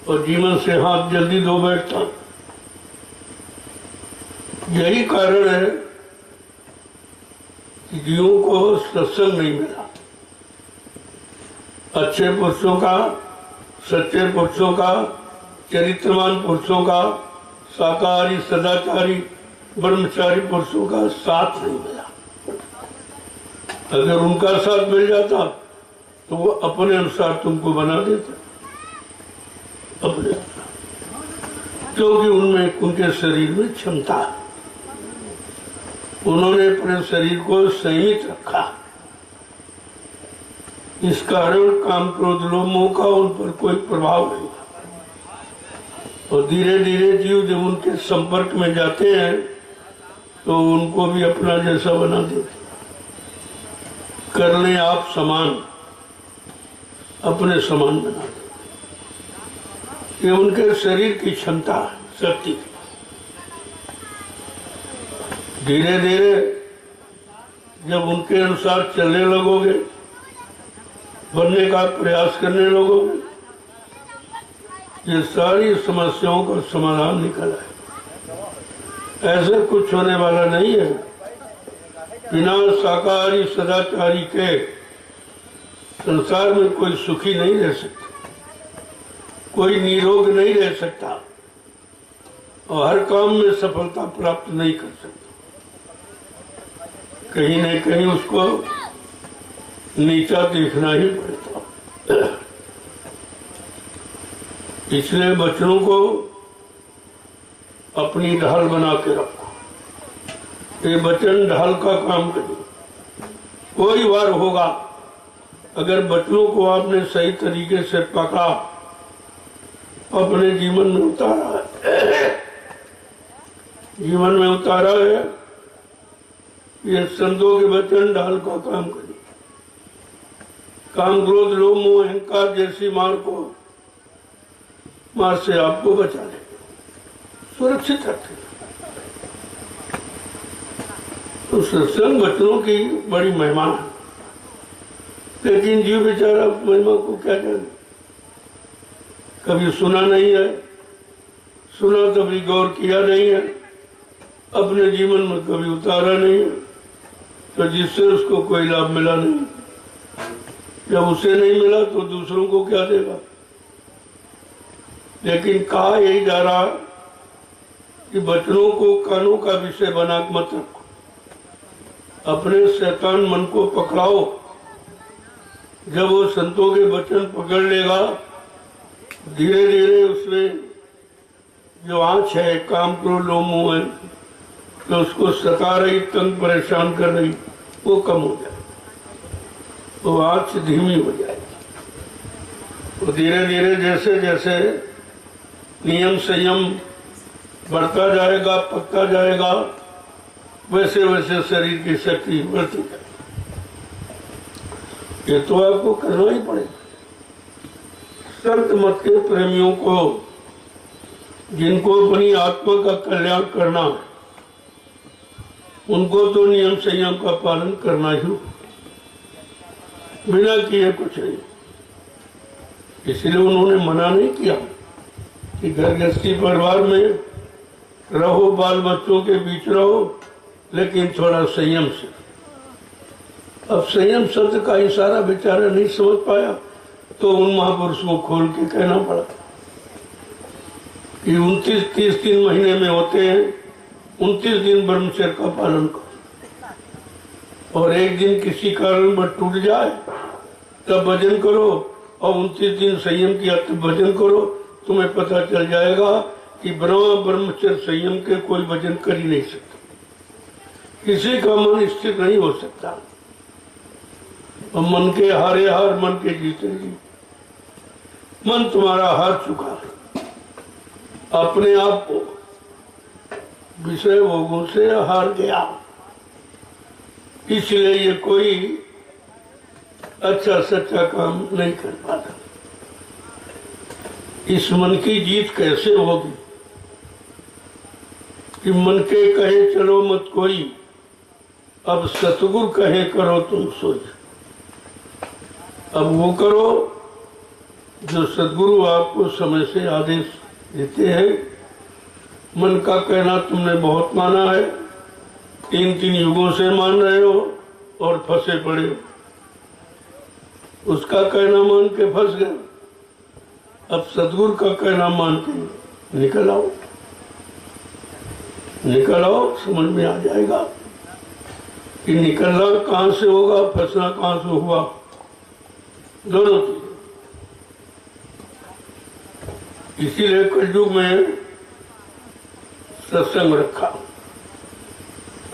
और जीवन से हाथ जल्दी धो बैठता। यही कारण है कि जीवों को सत्संग नहीं मिला। अच्छे पुरुषों का, सच्चे पुरुषों का, चरित्रवान पुरुषों का, शाकाहारी सदाचारी ब्रह्मचारी पुरुषों का साथ नहीं मिला। अगर उनका साथ मिल जाता तो वो अपने अनुसार तुमको बना देते, अपने अनुसार, क्योंकि उनमें उनके शरीर में क्षमता है। उन्होंने अपने शरीर को संयमित रखा। इस कारण काम क्रोध लोभ मोह का उन पर कोई प्रभाव नहीं। और धीरे धीरे जीव जब उनके संपर्क में जाते हैं तो उनको भी अपना जैसा बना देते। कर लें आप समान, अपने समान बना देते। ये उनके शरीर की क्षमता, शक्ति। धीरे धीरे जब उनके अनुसार चलने लगोगे, बनने का प्रयास करने लगोगे, ये सारी समस्याओं का समाधान निकल आए। ऐसे कुछ होने वाला नहीं है। बिना शाकाहारी सदाचारी के संसार में कोई सुखी नहीं रह सकता, कोई निरोग नहीं रह सकता, और हर काम में सफलता प्राप्त नहीं कर सकता। कहीं न कहीं उसको नीचा देखना ही पड़ता। इसलिए बच्चों को अपनी ढाल बना के रखो। ये बचन ढाल का काम करे। कोई बार होगा, अगर बच्चों को आपने सही तरीके से पकड़ा, अपने जीवन में उतारा है, जीवन में उतारा है, ये संतों के वचन ढाल का काम करे। काम क्रोध लोभ मोह अहंकार जैसी मार से आपको बचा ले। सुरक्षित रखें। तो सत्संग वचनों की बड़ी महिमा है, लेकिन जीव बेचारा उस महिमा को क्या जाने, कभी सुना नहीं है, सुना कभी गौर किया नहीं है, अपने जीवन में कभी उतारा नहीं है, तो जिससे उसको कोई लाभ मिला नहीं। जब उसे नहीं मिला तो दूसरों को क्या देगा। लेकिन कहा यही जा रहा कि बचनों को कानों का विषय बना मत रखो, अपने शैतान मन को पकड़ाओ। जब वो संतों के वचन पकड़ लेगा, धीरे धीरे उसमें जो आँच है, काम क्रोध लोभ मोह है, तो उसको सता रही, तंग परेशान कर रही, वो कम हो जाए, वो आँच धीमी हो जाएगी। तो धीरे धीरे जैसे जैसे नियम संयम बढ़ता जाएगा, पकता जाएगा, वैसे वैसे शरीर की शक्ति बढ़ती जाएगी। ये तो आपको करना ही पड़ेगा। संत मत के प्रेमियों को, जिनको अपनी आत्मा का कल्याण करना है, उनको तो नियम संयम का पालन करना ही, बिना किए कुछ नहीं। इसलिए उन्होंने मना नहीं किया कि घर गृहस्थी परिवार में रहो, बाल बच्चों के बीच रहो, लेकिन थोड़ा संयम से। अब संयम शब्द का इशारा बेचारा नहीं समझ पाया, तो उन महापुरुष को खोल के कहना पड़ा कि 29-30 दिन महीने में होते हैं, 29 दिन ब्रह्मचर्य का पालन करो, और एक दिन किसी कारण पर टूट जाए तब भजन करो, और 29 दिन संयम किया तब भजन करो। तुम्हें पता चल जाएगा कि ब्रह्मचर्य संयम के कोई भजन कर ही नहीं सकता, किसी का मन स्थिर नहीं हो सकता। और मन के हारे हार, मन के जीते जी। मन तुम्हारा हार चुका है, अपने आप को विषय भोगों से हार गया, इसलिए ये कोई अच्छा सच्चा काम नहीं कर पाता। इस मन की जीत कैसे होगी कि मन के कहे चलो मत कोई, अब सतगुरु कहे करो तुम सोच। अब वो करो जो सदगुरु आपको समय से आदेश देते हैं। मन का कहना तुमने बहुत माना है, 3 युगों से मान रहे हो और फंसे पड़े हो। उसका कहना मान के फंस गए, अब सदगुरु का कहना मान के निकल आओ, निकल आओ। समझ में आ जाएगा कि निकलना कहां से होगा, फंसना कहां से हुआ, दोनों चीज। इसीलिए कलयुग में सत्संग रखा,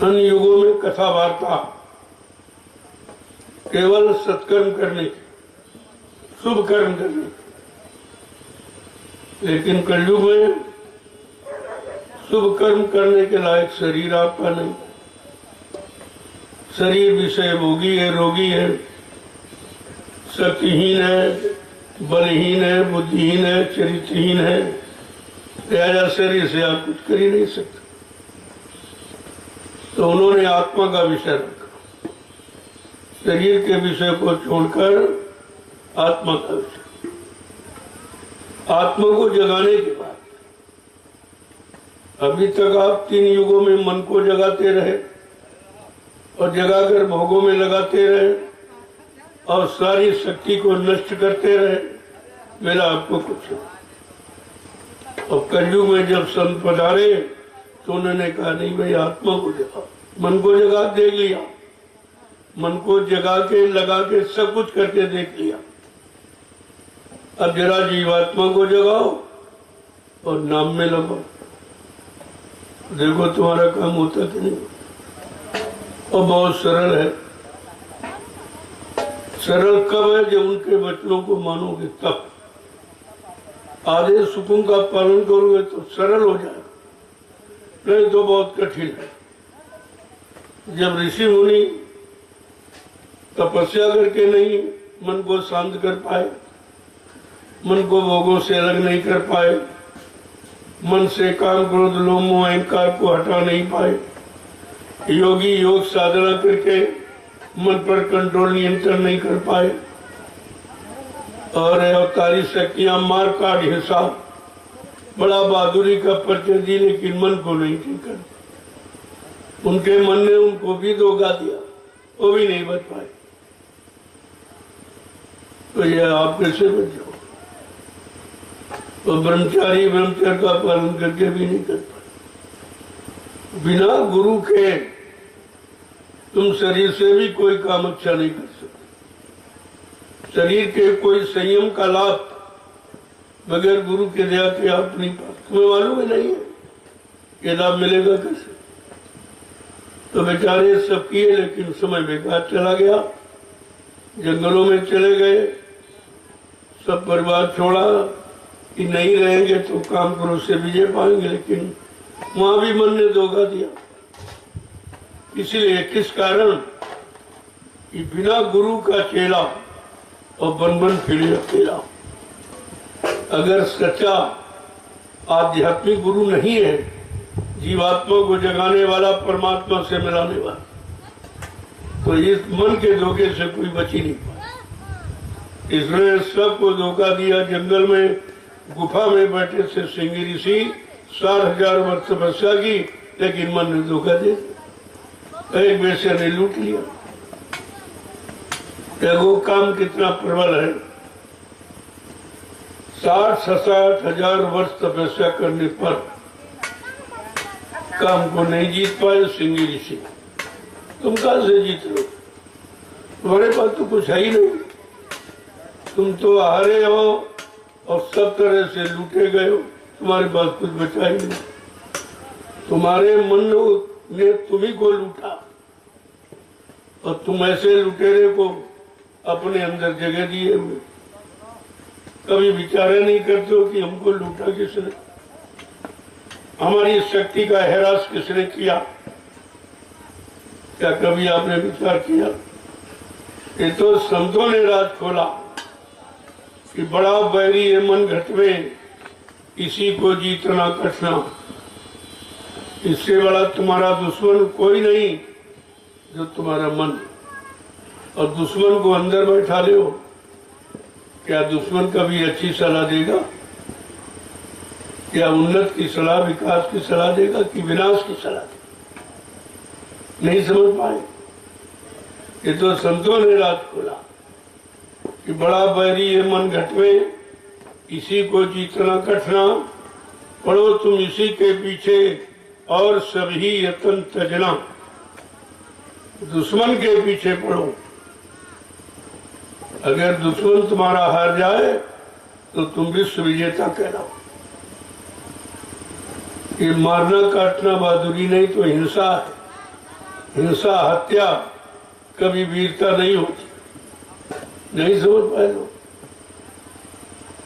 अन्य युगों में कथा वार्ता, केवल सत्कर्म करने की, शुभ कर्म करने की। लेकिन कलयुग में शुभ कर्म करने के लायक शरीर आपका नहीं। शरीर विषय भोगी है, रोगी है, शक्तिहीन है, बलहीन है, बुद्धिहीन है, चरित्रहीन है। लिहाजा शरीर से आप कुछ कर ही नहीं सकते। तो उन्होंने आत्मा का विषय रखा, शरीर के विषय को छोड़कर आत्मा का विषय। आत्मा को जगाने के बाद, अभी तक आप 3 युगों में मन को जगाते रहे और जगाकर भोगों में लगाते रहे और सारी शक्ति को नष्ट करते रहे, मेरा आपको कुछ नहीं। और कलयुग में जब संत पधारे तो उन्होंने कहा नहीं भाई, आत्मा को जगा, मन को जगा, देख लिया, मन को जगा के लगा के सब कुछ करके देख लिया। अब जरा जीवात्मा को जगाओ और नाम में लगाओ, देखो तुम्हारा काम होता कि नहीं। और बहुत सरल है। सरल कब है? जब उनके वचनों को मानोगे तब। आदेश हुकुम का पालन करोगे तो सरल हो जाएगा, नहीं तो बहुत कठिन है। जब ऋषि मुनि तपस्या करके नहीं मन को शांत कर पाए, मन को भोगों से अलग नहीं कर पाए, मन से काम क्रोध लोभ मोह अहंकार को हटा नहीं पाए। योगी योग साधना करके मन पर कंट्रोल नियंत्रण नहीं कर पाए और अवतारी शक्तियां मार काट हिसाब बड़ा बहादुरी का परिचय दी, लेकिन मन को नहीं ठीक कर। उनके मन ने उनको भी धोखा दिया, वो भी नहीं बच पाए। तो ये आप कैसे बच जाओ? तो ब्रह्मचारी ब्रह्मचर्य का पालन करके भी नहीं कर पाए। बिना गुरु के तुम शरीर से भी कोई काम अच्छा नहीं कर सकते। शरीर के कोई संयम का लाभ बगैर गुरु के दया के आप नहीं पाते। तुम्हें मालूम है नहीं है ये लाभ मिलेगा कैसे? तो बेचारे सब किए, लेकिन समय बेकार चला गया। जंगलों में चले गए, सब परिवार छोड़ा कि नहीं रहेंगे तो काम क्रोध से विजय पाएंगे, लेकिन वहां भी मन ने धोखा दिया। इसलिए किस कारण कि बिना गुरु का चेला और बन बन फिरे अकेला। अगर सच्चा आध्यात्मिक गुरु नहीं है, जीवात्मा को जगाने वाला, परमात्मा से मिलाने वाला, तो इस मन के धोखे से कोई बच ही नहीं पाया। इसने सबको धोखा दिया। जंगल में गुफा में बैठे से सिंह ऋषि 6000 वर्ष तपस्या की, लेकिन मन ने धोखा दे दिया। एक वैसे ने लूट लिया। देखो काम कितना प्रबल है। 60-60 हजार वर्ष तपस्या करने पर काम को नहीं जीत पाए सिंह ऋषि। तुम कहां से जीत लो? तुम्हारे पास तो कुछ है ही नहीं। तुम तो हारे हो और सब तरह से लूटे गए हो। तुम्हारे पास कुछ बचा ही नहीं। तुम्हारे मन ने तुम्ही को लूटा और तुम ऐसे लुटेरे को अपने अंदर जगह दिए हुए। कभी विचार नहीं करते हो कि हमको लूटा किसने, हमारी शक्ति का हैरास किसने किया? क्या कभी आपने विचार किया? ये तो संतों ने राज खोला कि बड़ा बैरी है मन घटवे, इसी को जीतना कठिना। इससे बड़ा तुम्हारा दुश्मन कोई नहीं जो तुम्हारा मन। और दुश्मन को अंदर बैठा ले हो, क्या दुश्मन कभी अच्छी सलाह देगा? क्या उन्नत की सलाह, विकास की सलाह देगा कि विनाश की सलाह देगा? नहीं समझ पाए। ये तो संतों ने राज खोला कि बड़ा बैरी है मन घटवे, इसी को जीतना कठिना। पढ़ो तुम इसी के पीछे और सभी यत्न तजना। दुश्मन के पीछे पढ़ो। अगर दुश्मन तुम्हारा हार जाए तो तुम विश्व विजेता कहलाओ। ये मारना काटना बहादुरी नहीं तो हिंसा है। हिंसा, हत्या कभी वीरता नहीं होती। नहीं समझ पाए लोग।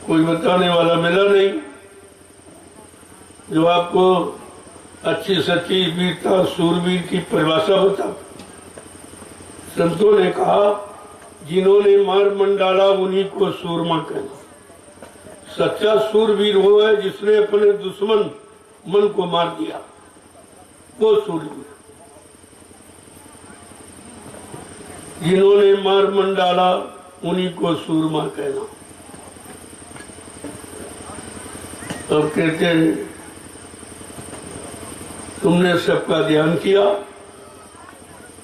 कोई बताने वाला मिला नहीं जो आपको अच्छी सच्ची वीरता, सूरवीर की परिभाषा बता। संतों ने कहा जिन्होंने मार मन डाला उन्हीं को सूरमा कहना। सच्चा सूरवीर वो है जिसने अपने दुश्मन मन को मार दिया, वो सूरवीर। जिन्होंने मार मन डाला उन्हीं को सूरमा कहना। अब कहते हैं तुमने सबका ध्यान किया,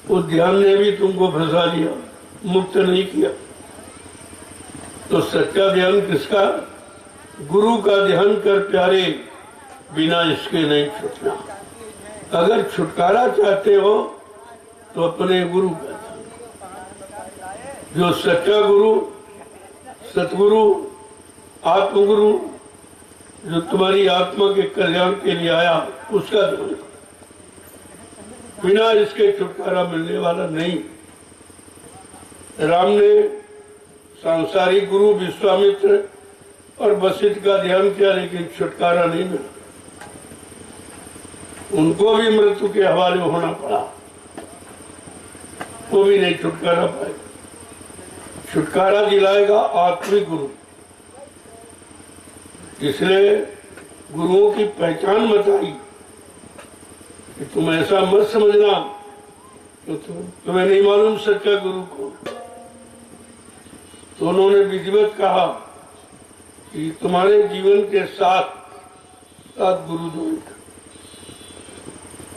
उस ध्यान ने भी तुमको फंसा दिया, मुक्त नहीं किया। तो सच्चा ध्यान किसका? गुरु का ध्यान कर प्यारे, बिना इसके नहीं छूटना। अगर छुटकारा चाहते हो तो अपने गुरु का ध्यान। जो सच्चा गुरु, सतगुरु, आत्मगुरु, जो तुम्हारी आत्मा के कल्याण के लिए आया, उसका ध्यान। बिना इसके छुटकारा मिलने वाला नहीं। राम ने सांसारिक गुरु विश्वामित्र और वशिष्ठ का ध्यान किया, लेकिन छुटकारा नहीं मिला। उनको भी मृत्यु के हवाले होना पड़ा, वो भी नहीं छुटकारा पाए। छुटकारा दिलाएगा आत्मिक गुरु। इसलिए गुरुओं की पहचान बताई कि तुम ऐसा मत समझना कि तुम्हें नहीं मालूम सच्चा गुरु को। तो उन्होंने विधिवत कहा कि तुम्हारे जीवन के साथ साथ गुरु जो हैं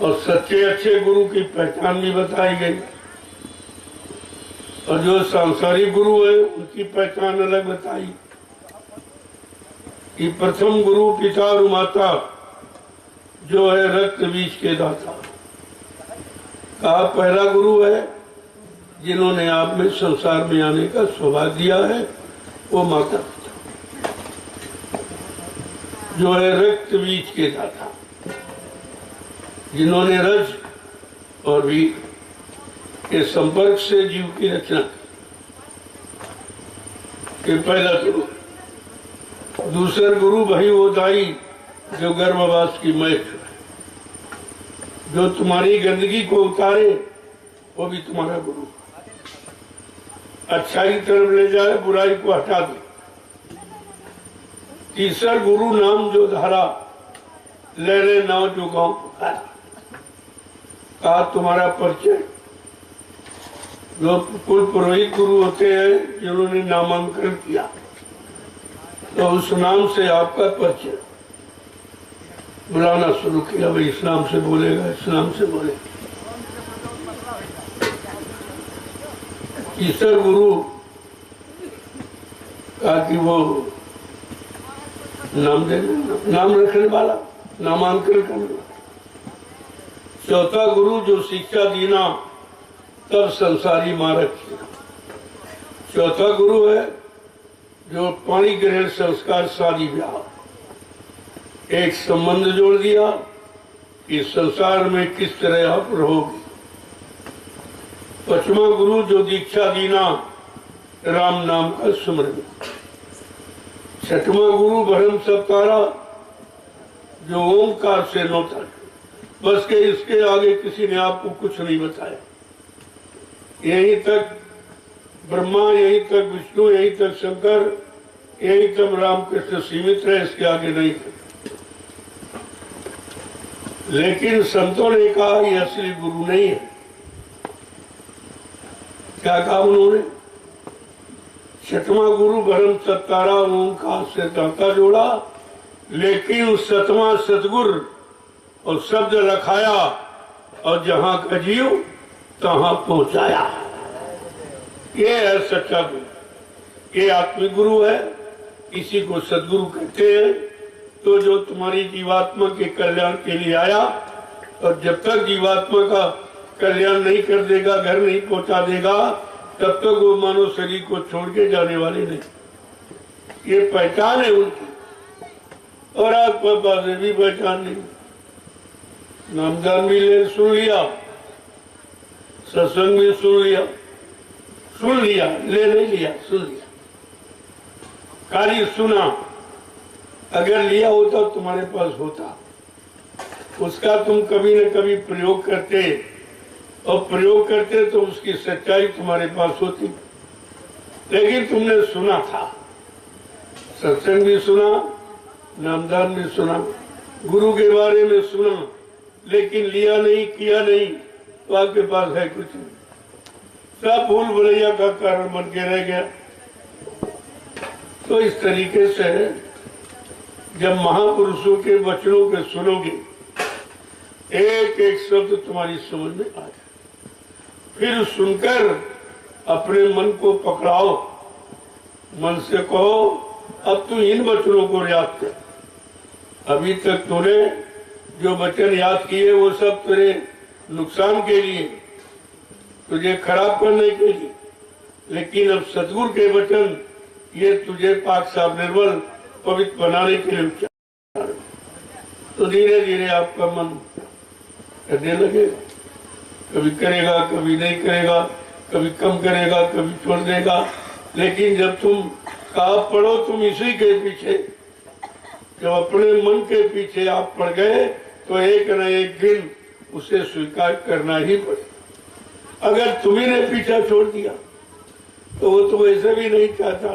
और सच्चे अच्छे गुरु की पहचान भी बताई गई, और जो सांसारिक गुरु है उनकी पहचान अलग बताई कि प्रथम गुरु पिता और माता जो है रक्त बीज के दाता। कहा पहला गुरु है जिन्होंने आप में संसार में आने का सौभाग्य दिया है, वो माता पिता जो है रक्त बीज के दाता, जिन्होंने रज और वीर के संपर्क से जीव की रचना की। पहला गुरु। दूसरा गुरु भाई वो दाई जो गर्भवास की मैच है, जो तुम्हारी गंदगी को उतारे, वो भी तुम्हारा गुरु। अच्छाई की तरफ ले जाए, बुराई को हटा दे। तीसरा गुरु नाम जो धारा, लहरे नाव जो गांव पुकारा। कहा तुम्हारा परिचय। जो कुल पुरोहित गुरु होते हैं जिन्होंने नामांकन किया, तो उस नाम से आपका परिचय बुलाना शुरू किया, भाई इस नाम से बोलेगा, इस नाम से बोलेगा। तीसरा गुरु कहा कि वो नाम रखने वाला, नामांकन करने वाला। चौथा गुरु जो शिक्षा दीना तब संसारी मारक किया। चौथा गुरु है जो पाणी ग्रहण संस्कार शादी ब्याह एक संबंध जोड़ दिया कि संसार में किस तरह आप रहोगे। पांचवा गुरु जो दीक्षा दीना राम नाम का सुमरन। छठवां गुरु भरम सत्कारा जो ओंकार से नोता, बस के इसके आगे किसी ने आपको कुछ नहीं बताया। यहीं तक ब्रह्मा, यहीं तक विष्णु, यहीं तक शंकर, यहीं तक रामकृष्ण सीमित रहे, इसके आगे नहीं थे। लेकिन संतों ने कहा ये असली गुरु नहीं है। क्या कहा उन्होंने? छठवां गुरु भरम सत्कारा ओंकार से दाता जोड़ा, लेकिन सतवां सतगुरु और शब्द रखाया और जहां का जीव तहां पहुंचाया। ये है सच्चा गुरु, ये आत्मिक गुरु है, इसी को सदगुरु कहते हैं। तो जो तुम्हारी जीवात्मा के कल्याण के लिए आया, और जब तक जीवात्मा का कल्याण नहीं कर देगा, घर नहीं पहुंचा देगा, तब तक वो मानव शरीर को छोड़ के जाने वाले नहीं। ये पहचान है उनकी, और आज पापा से भी पहचान नहीं। नामदान भी ले सुन लिया, सत्संग भी सुन लिया, ले नहीं लिया, सुन लिया, खाली सुना। अगर लिया होता तुम्हारे पास होता, उसका तुम कभी न कभी प्रयोग करते, और प्रयोग करते तो उसकी सच्चाई तुम्हारे पास होती। लेकिन तुमने सुना था, सत्संग भी सुना, नामदान भी सुना, गुरु के बारे में सुना, लेकिन लिया नहीं, किया नहीं, तो आपके पास है कुछ नहीं। सब भूल भुलैया का कारण बन के रह गया। तो इस तरीके से जब महापुरुषों के वचनों के सुनोगे, एक एक शब्द तुम्हारी समझ में आ जाए। फिर सुनकर अपने मन को पकड़ाओ, मन से कहो अब तू इन वचनों को याद कर। अभी तक तूने जो वचन याद किए वो सब तेरे नुकसान के लिए, तुझे खराब करने के लिए, लेकिन अब सतगुरु के वचन ये तुझे पाक साफ निर्मल पवित्र बनाने के लिए उच्चार। तो धीरे धीरे आपका मन करने लगेगा, कभी करेगा, कभी नहीं करेगा, कभी कम करेगा, कभी छोड़ देगा। लेकिन जब तुम कहा पढ़ो तुम इसी के पीछे, जब अपने मन के पीछे आप पड़ गए, तो एक न एक दिन उसे स्वीकार करना ही पड़े। अगर तुम्ही ने पीछा छोड़ दिया तो वो तो वैसे भी नहीं चाहता,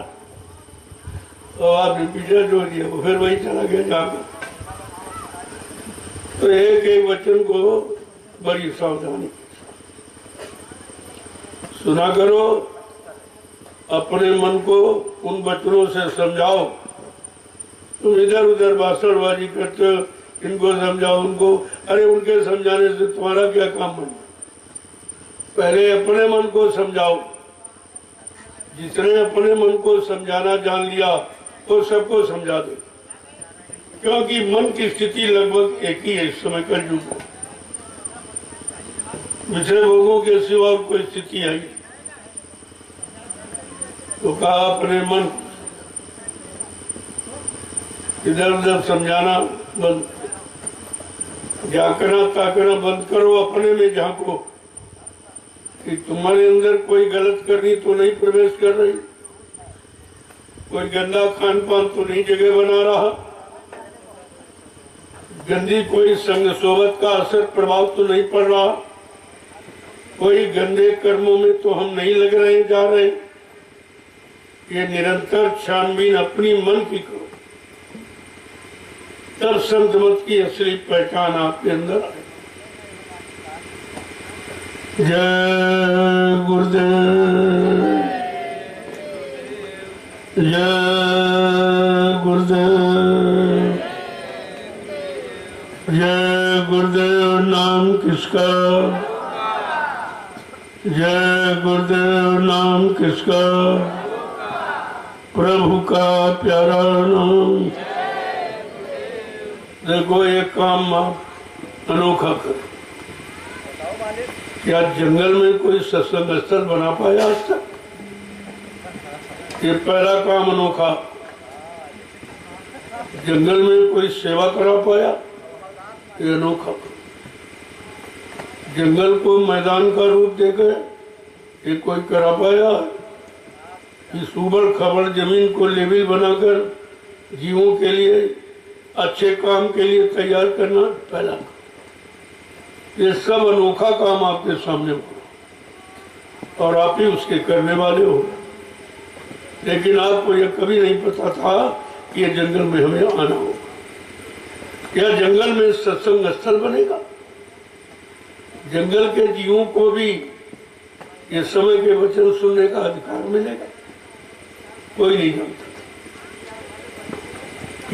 तो आपने पीछा छोड़ दिया, वो फिर वही चला गया जाकर। तो एक एक वचन को बड़ी सावधानी सुना करो, अपने मन को उन वचनों से समझाओ। तुम इधर उधर भाषणबाजी करते हो, इनको समझाओ उनको, अरे उनके समझाने से तुम्हारा क्या काम बना? पहले अपने मन को समझाओ। जिसने अपने मन को समझाना जान लिया तो सबको समझा दे, क्योंकि मन की स्थिति लगभग एक ही है इस समय कलयुग में। विषय भोगों के सिवा कोई स्थिति है। तो कहा अपने मन इधर उधर समझाना बंद, झांकना ताकना बंद करो, अपने में झांको कि तुम्हारे अंदर कोई गलत करनी तो नहीं प्रवेश कर रही, कोई गंदा खान पान तो नहीं जगह बना रहा, गंदी कोई संग सोबत का असर प्रभाव तो नहीं पड़ रहा, कोई गंदे कर्मों में तो हम नहीं लग रहे जा रहे। ये निरंतर छानबीन अपनी मन की करो, तब संत मत की असली पहचान आपके अंदर आए। जय गुरुदेव, जय गुरुदेव, जय गुरुदेव। नाम किसका? जय गुरुदेव। नाम किसका? प्रभु का प्यारा नाम। देखो ये काम आप अनोखा करो। क्या जंगल में कोई सत्संग स्थल बना पाया आज तक? ये पहला काम अनोखा। जंगल में कोई सेवा करा पाया? ये अनोखा। जंगल को मैदान का रूप देकर ये कोई करा पाया? इस उबड़ खबड़ जमीन को लेवल बनाकर जीवों के लिए अच्छे काम के लिए तैयार करना पहला। ये सब अनोखा काम आपके सामने हो और आप ही उसके करने वाले हो। लेकिन आपको यह कभी नहीं पता था कि ये जंगल में हमें आना होगा। यह जंगल में सत्संग स्थल बनेगा। जंगल के जीवों को भी ये समय के वचन सुनने का अधिकार मिलेगा। कोई नहीं जानता।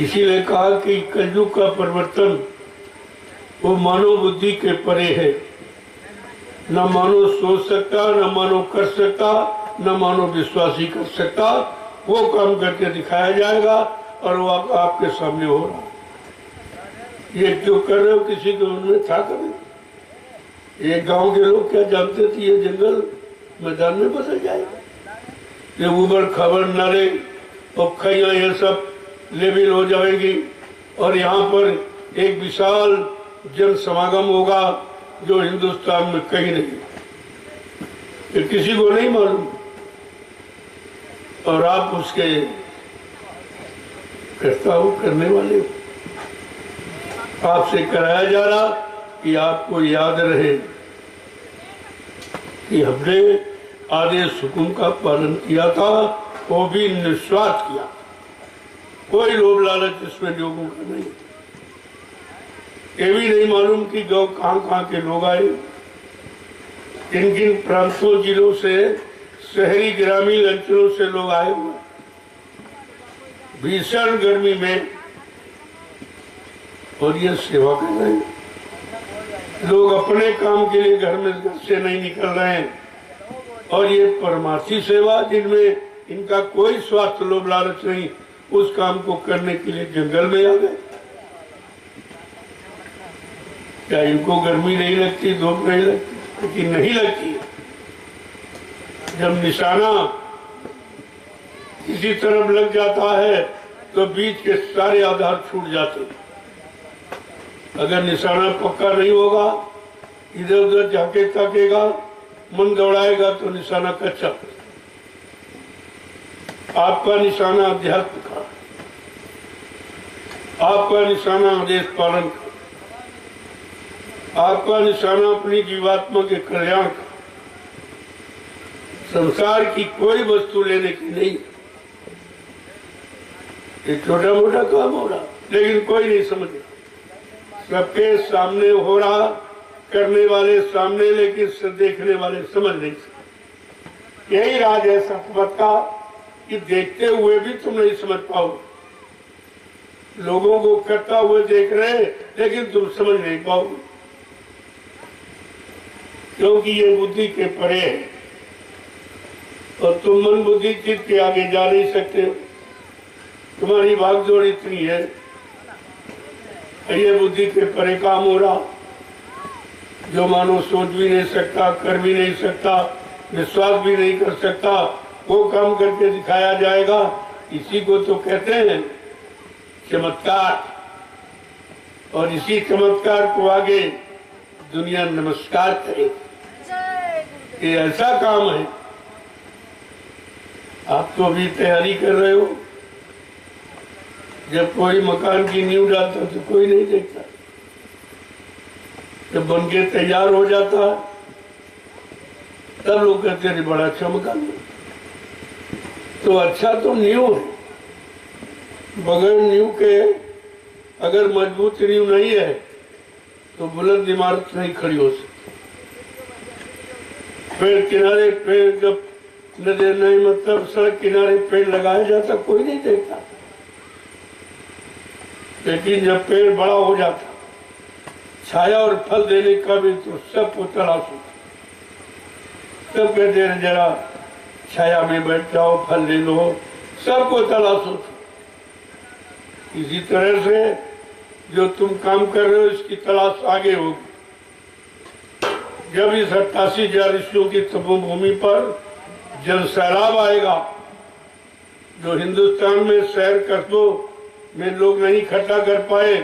इसीलिए कहा कि कलयुग का परिवर्तन वो मानव बुद्धि के परे है। न मानव सोच सकता, न मानव कर सकता, न मानव विश्वासी कर सकता। वो काम करके दिखाया जाएगा और वो आपके सामने हो रहा है। ये जो कर रहे हो किसी के उनमें था कभी? एक गांव के लोग क्या जानते थे ये जंगल मैदान में बदल जाएगा? ये उबड़ खबड़ नाले और खैया ये सब लेवल हो जाएगी और यहाँ पर एक विशाल जन समागम होगा जो हिंदुस्तान में कहीं नहीं, ये किसी को नहीं मालूम। और आप उसके प्रस्ताव करने वाले हो। आपसे कराया जा रहा कि आपको याद रहे कि हमने आदेश हुकुम का पालन किया था, वो भी निस्वार्थ किया। कोई लोभ लालच इसमें लोगों का नहीं। ये भी नहीं मालूम कि गांव कहाँ के लोग आए, किन किन प्रांतों जिलों से, शहरी ग्रामीण अंचलों से लोग आए हुए। भीषण गर्मी में और ये सेवा कर रहे हैं। लोग अपने काम के लिए घर से नहीं निकल रहे हैं और ये परमार्थी सेवा जिनमें इनका कोई स्वार्थ लोभ लालच नहीं, उस काम को करने के लिए जंगल में आ गए। क्या इनको गर्मी नहीं लगती, धूप नहीं लगती? लेकिन नहीं लगती। जब निशाना किसी तरफ लग जाता है तो बीच के सारे आधार छूट जाते। अगर निशाना पक्का नहीं होगा, इधर उधर जाके ताकेगा, मन दौड़ाएगा तो निशाना कच्चा। आपका निशाना अध्यात्म का, आपका निशाना आदेश पालन का, आपका निशाना अपनी जीवात्मा के कल्याण का। संसार की कोई वस्तु लेने की नहीं। एक छोटा मोटा काम हो रहा लेकिन कोई नहीं समझ। सबके सामने हो रहा, करने वाले सामने, लेकिन देखने वाले समझ नहीं सकते। यही राज है सतपथ का कि देखते हुए भी तुम नहीं समझ पाओ। लोगों को करता हुए देख रहे लेकिन तुम समझ नहीं पाओगे, क्योंकि ये बुद्धि के परे है और तुम मन बुद्धि चित्त के आगे जा नहीं सकते हो। तुम्हारी भागदौड़ इतनी है, ये बुद्धि के परे काम हो रहा, जो मानो सोच भी नहीं सकता, कर भी नहीं सकता, विश्वास भी नहीं कर सकता, वो काम करके दिखाया जाएगा। इसी को तो कहते हैं चमत्कार, और इसी चमत्कार को आगे दुनिया नमस्कार करे। ये ऐसा काम है। आप तो अभी तैयारी कर रहे हो, जब कोई मकान की नींव डालता तो कोई नहीं देखता, जब बन के तैयार हो जाता तब लोग कहते हैं बड़ा अच्छा मकान है। तो अच्छा तो नींव है, बगैर नींव के अगर मजबूत नींव नहीं है तो बुलंद इमारत नहीं खड़ी हो सकती। पेड़ किनारे पेड़ जब नजर नहीं, मतलब सड़क किनारे पेड़ लगाया जाता कोई नहीं देखता, लेकिन जब पेड़ बड़ा हो जाता, छाया और फल देने का भी तो सबको तलाश होता। सब कहते हैं जरा छाया में बैठ जाओ, फल ले लो, सबको तलाश होता। इसी तरह से जो तुम काम कर रहे हो इसकी तलाश आगे होगी। जब इस 88,000 ऋषियों की तपोभूमि पर जल सैलाब आएगा, जो हिंदुस्तान में शहर कस्बों में लोग नहीं इकट्ठा कर पाए,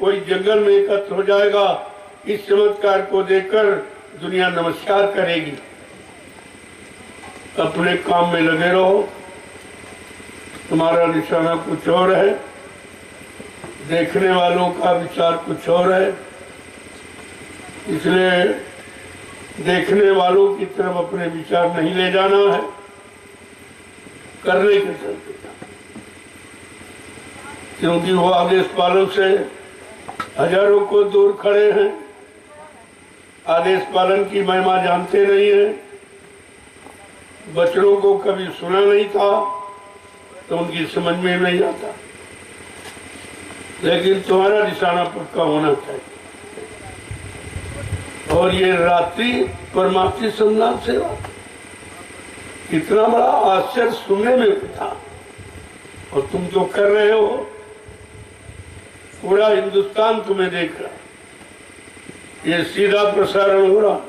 कोई जंगल में एकत्र हो जाएगा। इस चमत्कार को देखकर दुनिया नमस्कार करेगी। अपने काम में लगे रहो, तुम्हारा निशाना कुछ और है, देखने वालों का विचार कुछ और है, इसलिए देखने वालों की तरफ अपने विचार नहीं ले जाना है, करने के चलते, क्योंकि वो आदेश पालन से हजारों को दूर खड़े हैं, आदेश पालन की महिमा जानते नहीं है, बच्चों को कभी सुना नहीं था तो उनकी समझ में नहीं आता। लेकिन तुम्हारा निशाना पक्का होना चाहिए। और ये रात्रि परमार्थी संधान सेवा इतना बड़ा आश्चर्य सुनने में था, और तुम तो कर रहे हो, पूरा हिंदुस्तान तुम्हें देख रहा, ये सीधा प्रसारण हो रहा।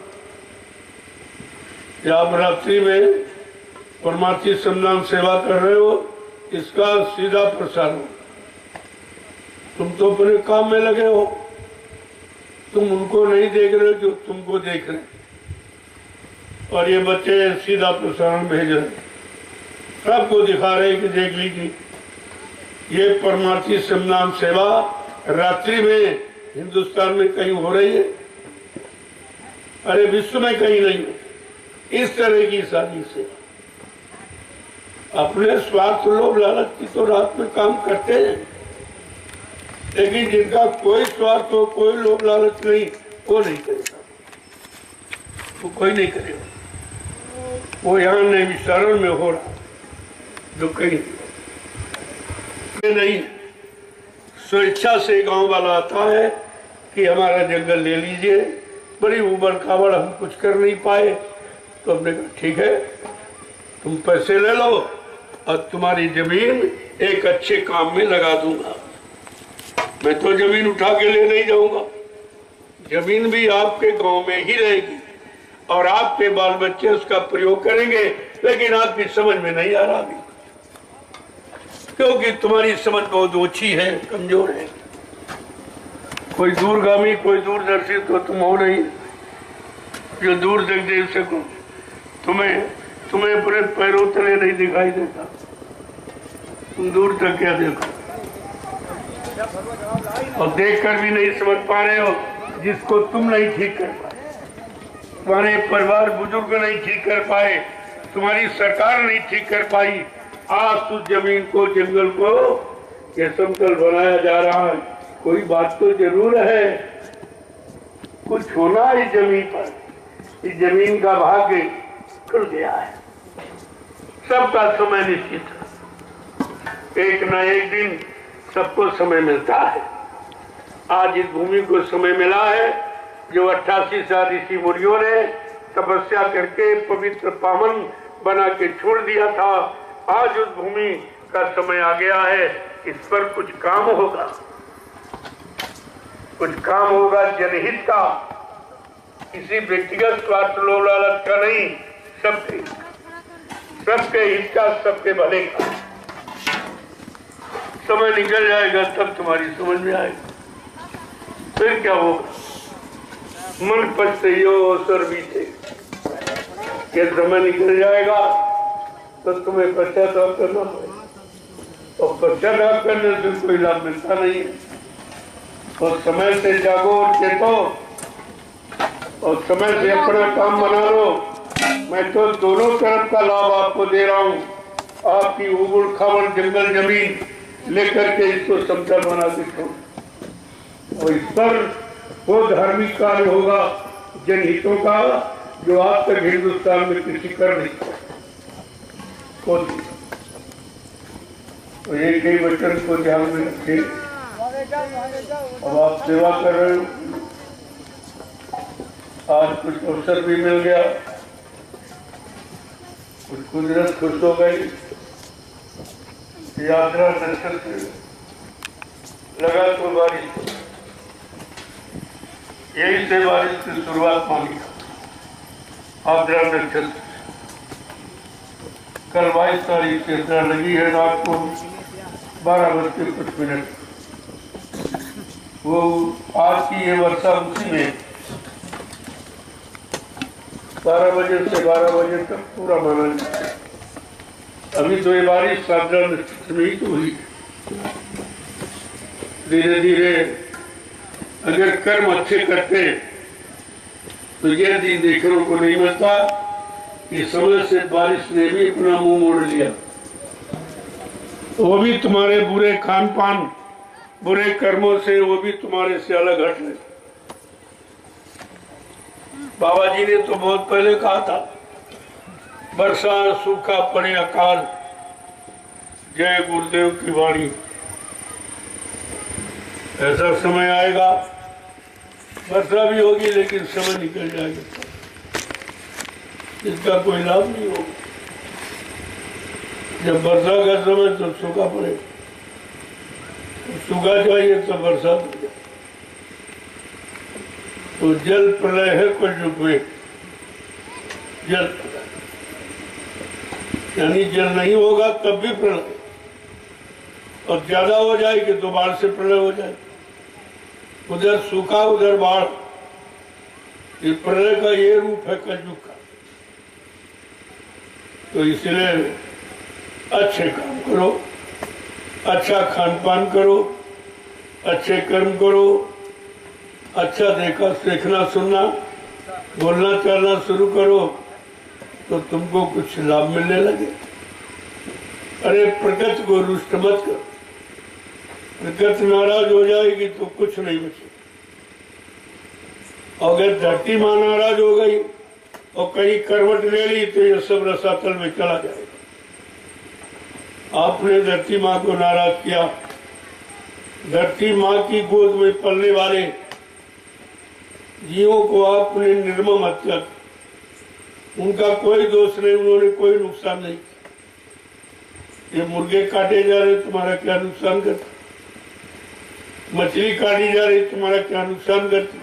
कि आप रात्रि में परमार्थी संधान सेवा कर रहे हो, इसका सीधा प्रसारण। तुम तो अपने काम में लगे हो, तुम उनको नहीं देख रहे जो तुमको देख रहे, और ये बच्चे सीधा प्रसारण भेज रहे, सबको दिखा रहे कि देख लीजिए ये परमार्थी संधान सेवा रात्रि में हिंदुस्तान में कहीं हो रही है, अरे विश्व में कहीं नहीं। इस तरह की सारी सेवा अपने स्वार्थ लोभ लालच की तो रात में काम करते हैं, लेकिन जिनका कोई स्वार्थ हो, कोई लोभ लालच नहीं, वो नहीं करेगा, वो कोई नहीं करेगा। वो यहाँ नहीं विचारण में हो रहा जो कहीं नहीं। स्वेच्छा से गांव वाला आता है कि हमारा जंगल ले लीजिए, बड़ी उबड़ खाबड़ हम कुछ कर नहीं पाए, तो हमने कहा ठीक है तुम पैसे ले लो और तुम्हारी जमीन एक अच्छे काम में लगा दूंगा। मैं तो जमीन उठा के ले नहीं जाऊंगा, जमीन भी आपके गांव में ही रहेगी और आपके बाल बच्चे उसका प्रयोग करेंगे, लेकिन आपकी समझ में नहीं आ रहा अभी, क्योंकि तुम्हारी समझ बहुत ओछी है, कमजोर है। कोई दूरगामी, कोई दूरदर्शी तो तुम हो नहीं जो दूर तक देख सको। तुम्हें अपने पैरों तले नहीं दिखाई देता, तुम दूर तक क्या देखो, और देखकर भी नहीं समझ पा रहे हो। जिसको तुम नहीं ठीक कर पाए, तुम्हारे परिवार बुजुर्ग नहीं ठीक कर पाए, तुम्हारी सरकार नहीं ठीक कर पाई, आज उस जमीन को, जंगल को ये समतल बनाया जा रहा है। कोई बात तो जरूर है, कुछ होना इस जमीन पर। इस जमीन का भाग्य खुल गया है, सबका समय निश्चित है। एक न एक दिन सबको समय मिलता है। आज इस भूमि को समय मिला है जो 88 साल ऋषि मुनियों ने तपस्या करके पवित्र पावन बना के छोड़ दिया था। आज उस भूमि का समय आ गया है, इस पर कुछ काम होगा, कुछ काम होगा जनहित का, किसी व्यक्तिगत स्वार्थ लोभ लालच का नहीं, सबके हित का, सबके भले का। समय निकल जाएगा तब तुम्हारी समझ में आएगा, फिर क्या होगा। मन पछताइयो अवसर बीते, ये समय निकल जाएगा तो तुम्हें पश्चाताप करना पड़ेगा, और पश्चाताप करने से कोई लाभ मिलता नहीं है। और समय से जागो और चेतो, और समय से अपना काम बना लो। मैं तो दोनों तरफ का लाभ आपको दे रहा हूँ। आपकी उबड़ खाबड़ जंगल जमीन लेकर के इसको समतल बना के छोड़, और इस पर वो धार्मिक कार्य होगा जनहितों का जो आज तक हिंदुस्तान में किसी कर नहीं कौन। तो एक ही वचन को ध्यान में रखें। अब आप सेवा कर रहे हो, आज कुछ अवसर भी मिल गया, कुछ कुदरत खुश हो गई। यात्रा दर्शन लगा तो बारिश, यही से बारिश की शुरुआत मानी। आद्रा नक्षत्र कल 22 तारीख से यात्रा लगी है, रात को 12:05। वो आज की ये वर्षा उसी में 12 बजे से 12 बजे तक पूरा माना जाता है। अभी तो ये बारिश आद्रा नक्षत्र में ही तो हुई। धीरे धीरे अगर कर्म अच्छे करते तो यह दिन देखने को नहीं मिलता कि समय से बारिश ने भी अपना मुंह मोड़ लिया। वो भी तुम्हारे बुरे खान पान, बुरे कर्मों से वो भी तुम्हारे से अलग हट गए। बाबा जी ने तो बहुत पहले कहा था, वर्षा सूखा पड़े अकाल, जय गुरुदेव की वाणी। ऐसा समय आएगा, वर्षा भी होगी लेकिन समय निकल जाएगा, इसका कोई लाभ नहीं होगा। जब वर्षा का समय तो सूखा पड़ेगा, सूखा चाहिए तो बरसात हो जाए। तो जल प्रलय है कलयुग में, जल प्रलय यानी जल नहीं होगा तब भी प्रलय, और ज्यादा हो जाएगी तो बाढ़ से प्रलय हो जाए। उधर सूखा उधर बाढ़, ये प्रलय का ये रूप है कलयुग का। तो इसलिए अच्छे काम करो, अच्छा खान पान करो, अच्छे कर्म करो, अच्छा देखा सीखना सुनना बोलना चलना शुरू करो तो तुमको कुछ लाभ मिलने लगे। अरे प्रकृति को रुष्ट मत करो, प्रकृति नाराज हो जाएगी तो कुछ नहीं बचेगा। अगर धरती माँ नाराज हो गई और कहीं करवट ले ली तो ये सब रसातल में चला जाएगा। आपने धरती माँ को नाराज किया, धरती माँ की गोद में पलने वाले जीवों को आपने निर्मम हत्या, उनका कोई दोष नहीं, उन्होंने कोई नुकसान नहीं किया। ये मुर्गे काटे जा रहे तुम्हारा क्या नुकसान करते, मछली काटी जा रही तुम्हारा क्या नुकसान करती,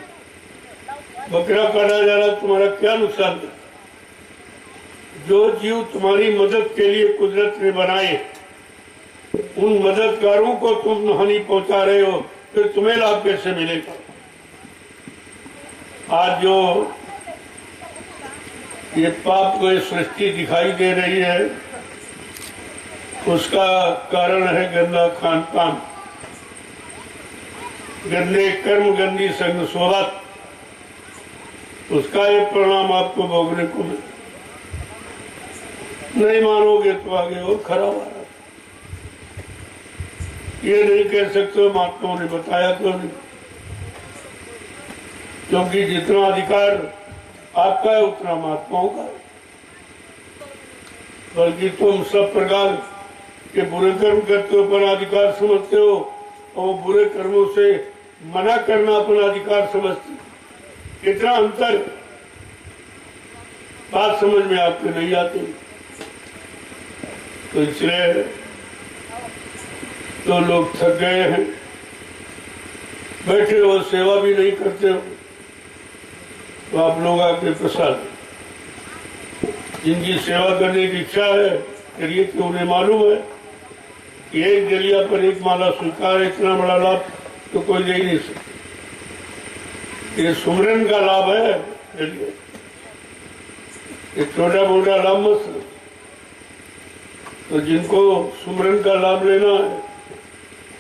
बकरा काटा जा रहा तुम्हारा क्या नुकसान करता। जो जीव तुम्हारी मदद के लिए कुदरत ने बनाए, उन मददगारों को तुम हानि पहुंचा रहे हो, फिर तुम्हें लाभ कैसे मिलेगा। आज जो ये पाप को सृष्टि दिखाई दे रही है, उसका कारण है गंदा खान पान, गंदे कर्म, गंदी संग सोबत। उसका ये परिणाम आपको भोगने को मिले। नहीं मानोगे तो आगे और खराब आ रहा। ये नहीं कह सकते महात्माओं ने बताया क्यों नहीं, क्योंकि जितना अधिकार आपका है उतना महात्माओं का है। बल्कि तुम सब प्रकार के बुरे कर्म करते हो पर अधिकार समझते हो, और बुरे कर्मों से मना करना अपना अधिकार समझते हो। इतना अंतर बात समझ में आपको नहीं आती। तो इसलिए तो लोग थक गए हैं, बैठे हो, सेवा भी नहीं करते हो। तो आप लोग आके प्रसाद, जिनकी सेवा करने की इच्छा है करिए, कि उन्हें मालूम है कि एक जलिया पर एक माला स्वीकार, इतना बड़ा लाभ तो कोई दे ही नहीं सकता। ये सुमरन का लाभ है, ये छोटा मोटा लाभ मत। तो जिनको सुमरन का लाभ लेना है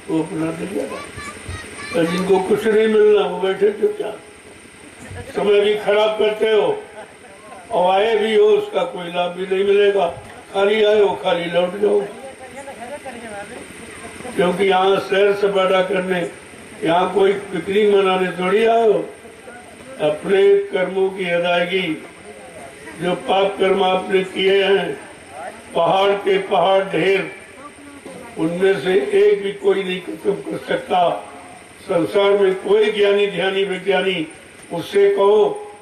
वो अपना दिया, और जिनको कुछ नहीं मिलना वो बैठे चुपचाप, समय भी खराब करते हो, और आए भी हो उसका कोई लाभ भी नहीं मिलेगा। खाली आए हो, खाली लौट जाओ। क्योंकि यहाँ सैर सपाटा करने, यहाँ कोई पिकनिक मनाने थोड़ी आए हो। अपने कर्मों की अदायगी, जो पाप कर्म आपने किए हैं, पहाड़ के पहाड़ ढेर, उनमें से एक भी कोई नहीं खत्म कर सकता। संसार में कोई ज्ञानी ध्यानी विज्ञानी, उससे कहो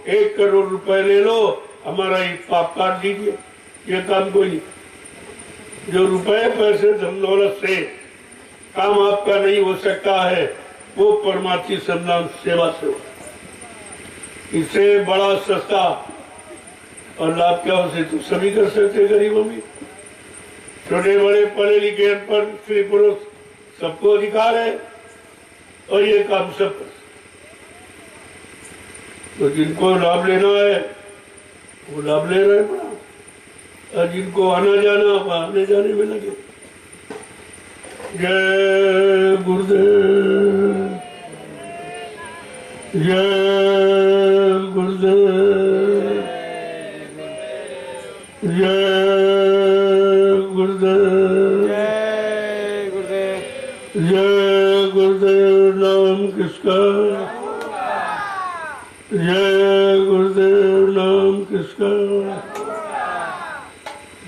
1 करोड़ रुपए ले लो, हमारा ये पाप काट दीजिए, ये काम कोई नहीं। जो रुपए पैसे धन दौलत से काम आपका नहीं हो सकता है, वो परमार्थी सम्मान सेवा से हो। इससे बड़ा सस्ता और लाभ क्या हो, तो सभी कर सकते गरीबों में, छोटे बड़े, पढ़े लिखे, अनपढ़, स्त्री पुरुष, सबको अधिकार है, और ये काम सब कर। तो जिनको लाभ लेना है वो लाभ ले रहे हैं, और जिनको आना जाना वो आने जाने में लगे। जय गुरुदेव, जय गुरुदेव, जय गुरुदेव, जय गुरुदेव, जय गुरुदेव। नाम किसका, जय गुरुदेव, नाम किसका।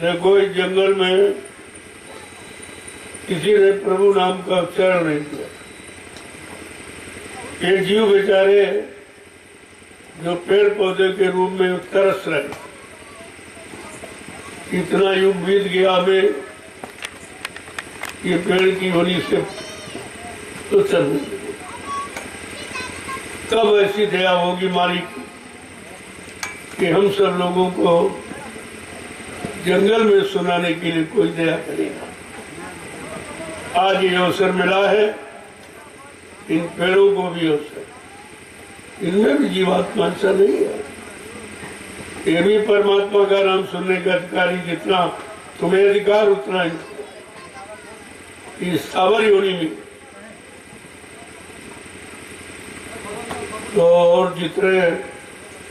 देखो इस जंगल में किसी ने प्रभु नाम का उच्चारण नहीं किया। ये जीव बेचारे जो पेड़ पौधे के रूप में तरस रहे, इतना युग बीत गया, हमें ये पेड़ की होनी से तो चल नहीं। कब ऐसी दया होगी मालिक कि हम सब लोगों को जंगल में सुनाने के लिए कोई दया करेगा। आज ये अवसर मिला है, इन पेड़ों को भी अवसर, इनमें भी जीवात्मा ऐसा नहीं है। ये भी परमात्मा का नाम सुनने का अधिकारी, जितना तुम्हें अधिकार उतना इस स्थावर योनि में। तो और जितने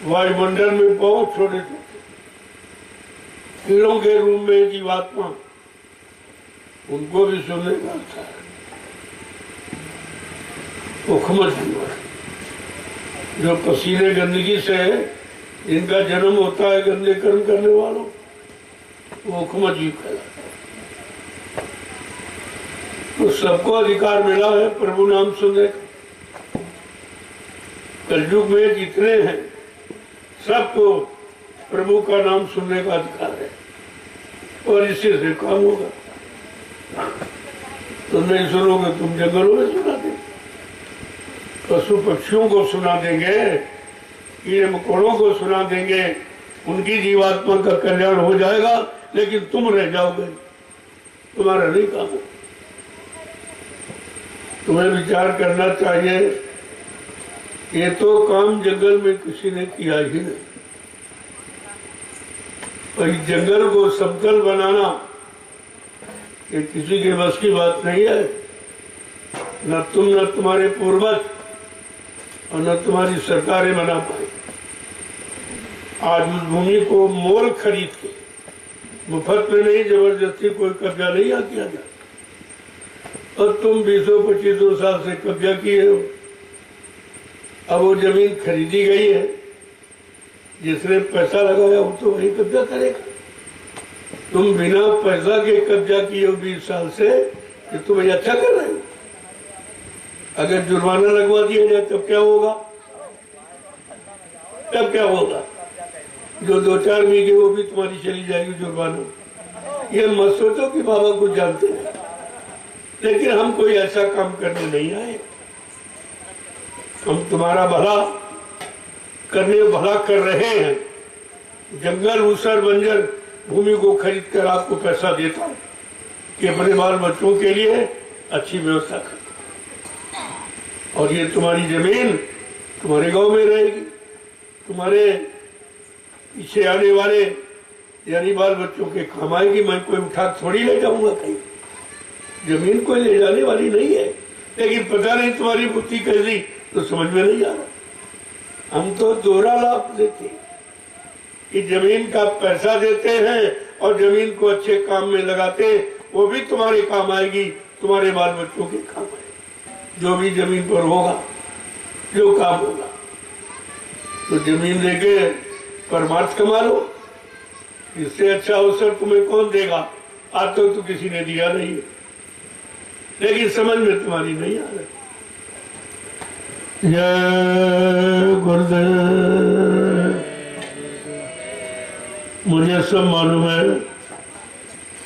वायुमंडल में बहुत छोटे छोटे कीड़ों के रूप में जीवात्मा, उनको भी सुनने का अच्छा है। उखमत जीवन, जो पसीने गंदगी से इनका जन्म होता है, गंदे कर्म करने वालों, वो उखमत जीव कहलाता है। तो सबको अधिकार मिला है प्रभु नाम सुनने का। कलयुग में जितने हैं सबको प्रभु का नाम सुनने का अधिकार है, और इसी से काम होगा। तुम नहीं सुनोगे, तुम जंगलों में सुना देंगे, पशु पक्षियों को सुना देंगे, कीड़े मकोड़ों को सुना देंगे, उनकी जीवात्मा का कल्याण हो जाएगा, लेकिन तुम रह जाओगे, तुम्हारा नहीं काम है। तुम्हें विचार करना चाहिए, ये तो काम जंगल में किसी ने किया ही नहीं। और इस जंगल को समतल बनाना ये किसी के बस की बात नहीं है। न तुम, न तुम्हारे पूर्वज, और न तुम्हारी सरकारें बना पाई। आज उस भूमि को मोल खरीद के, मुफ्त में नहीं, जबरदस्ती कोई कब्जा नहीं किया जाता। और तुम 20-25 साल से कब्जा किए हो। अब वो जमीन खरीदी गई है, जिसने पैसा लगाया वो तो वही कब्जा करेगा। तुम बिना पैसा के कब्जा किए हो 20 साल से, कि तुम अच्छा कर रहे हो। अगर जुर्माना लगवा दिया जाए तब क्या होगा? तब क्या होगा? जो 2-4 बीघे वो भी तुम्हारी चली जाएगी जुर्माना। ये मत सोचो कि बाबा कुछ जानते हैं, लेकिन हम कोई ऐसा काम करने नहीं आए। हम तुम्हारा भला करने भला कर रहे हैं। जंगल ऊसर बंजर भूमि को खरीद कर आपको पैसा देता हूं कि अपने बाल बच्चों के लिए अच्छी व्यवस्था कर। और ये तुम्हारी जमीन तुम्हारे गांव में रहेगी। तुम्हारे पीछे आने वाले यानी बाल बच्चों के काम आएगी। मैं कोई उठा थोड़ी ले जाऊंगा कहीं, जमीन कोई ले जाने वाली नहीं है। लेकिन पता नहीं तुम्हारी बुद्धि कैसी, तो समझ में नहीं आ रहा। हम तो दोहरा लाभ देते हैं कि जमीन का पैसा देते हैं और जमीन को अच्छे काम में लगाते हैं। वो भी तुम्हारे काम आएगी, तुम्हारे बाल बच्चों के काम आएगी। जो भी जमीन पर होगा, जो काम होगा, तो जमीन देके परमार्थ कमा लो। इससे अच्छा अवसर तुम्हें कौन देगा? आज तो किसी ने दिया नहीं है, लेकिन समझ में तुम्हारी नहीं आ रही। जय गुरुदेव। मुझे सब मालूम है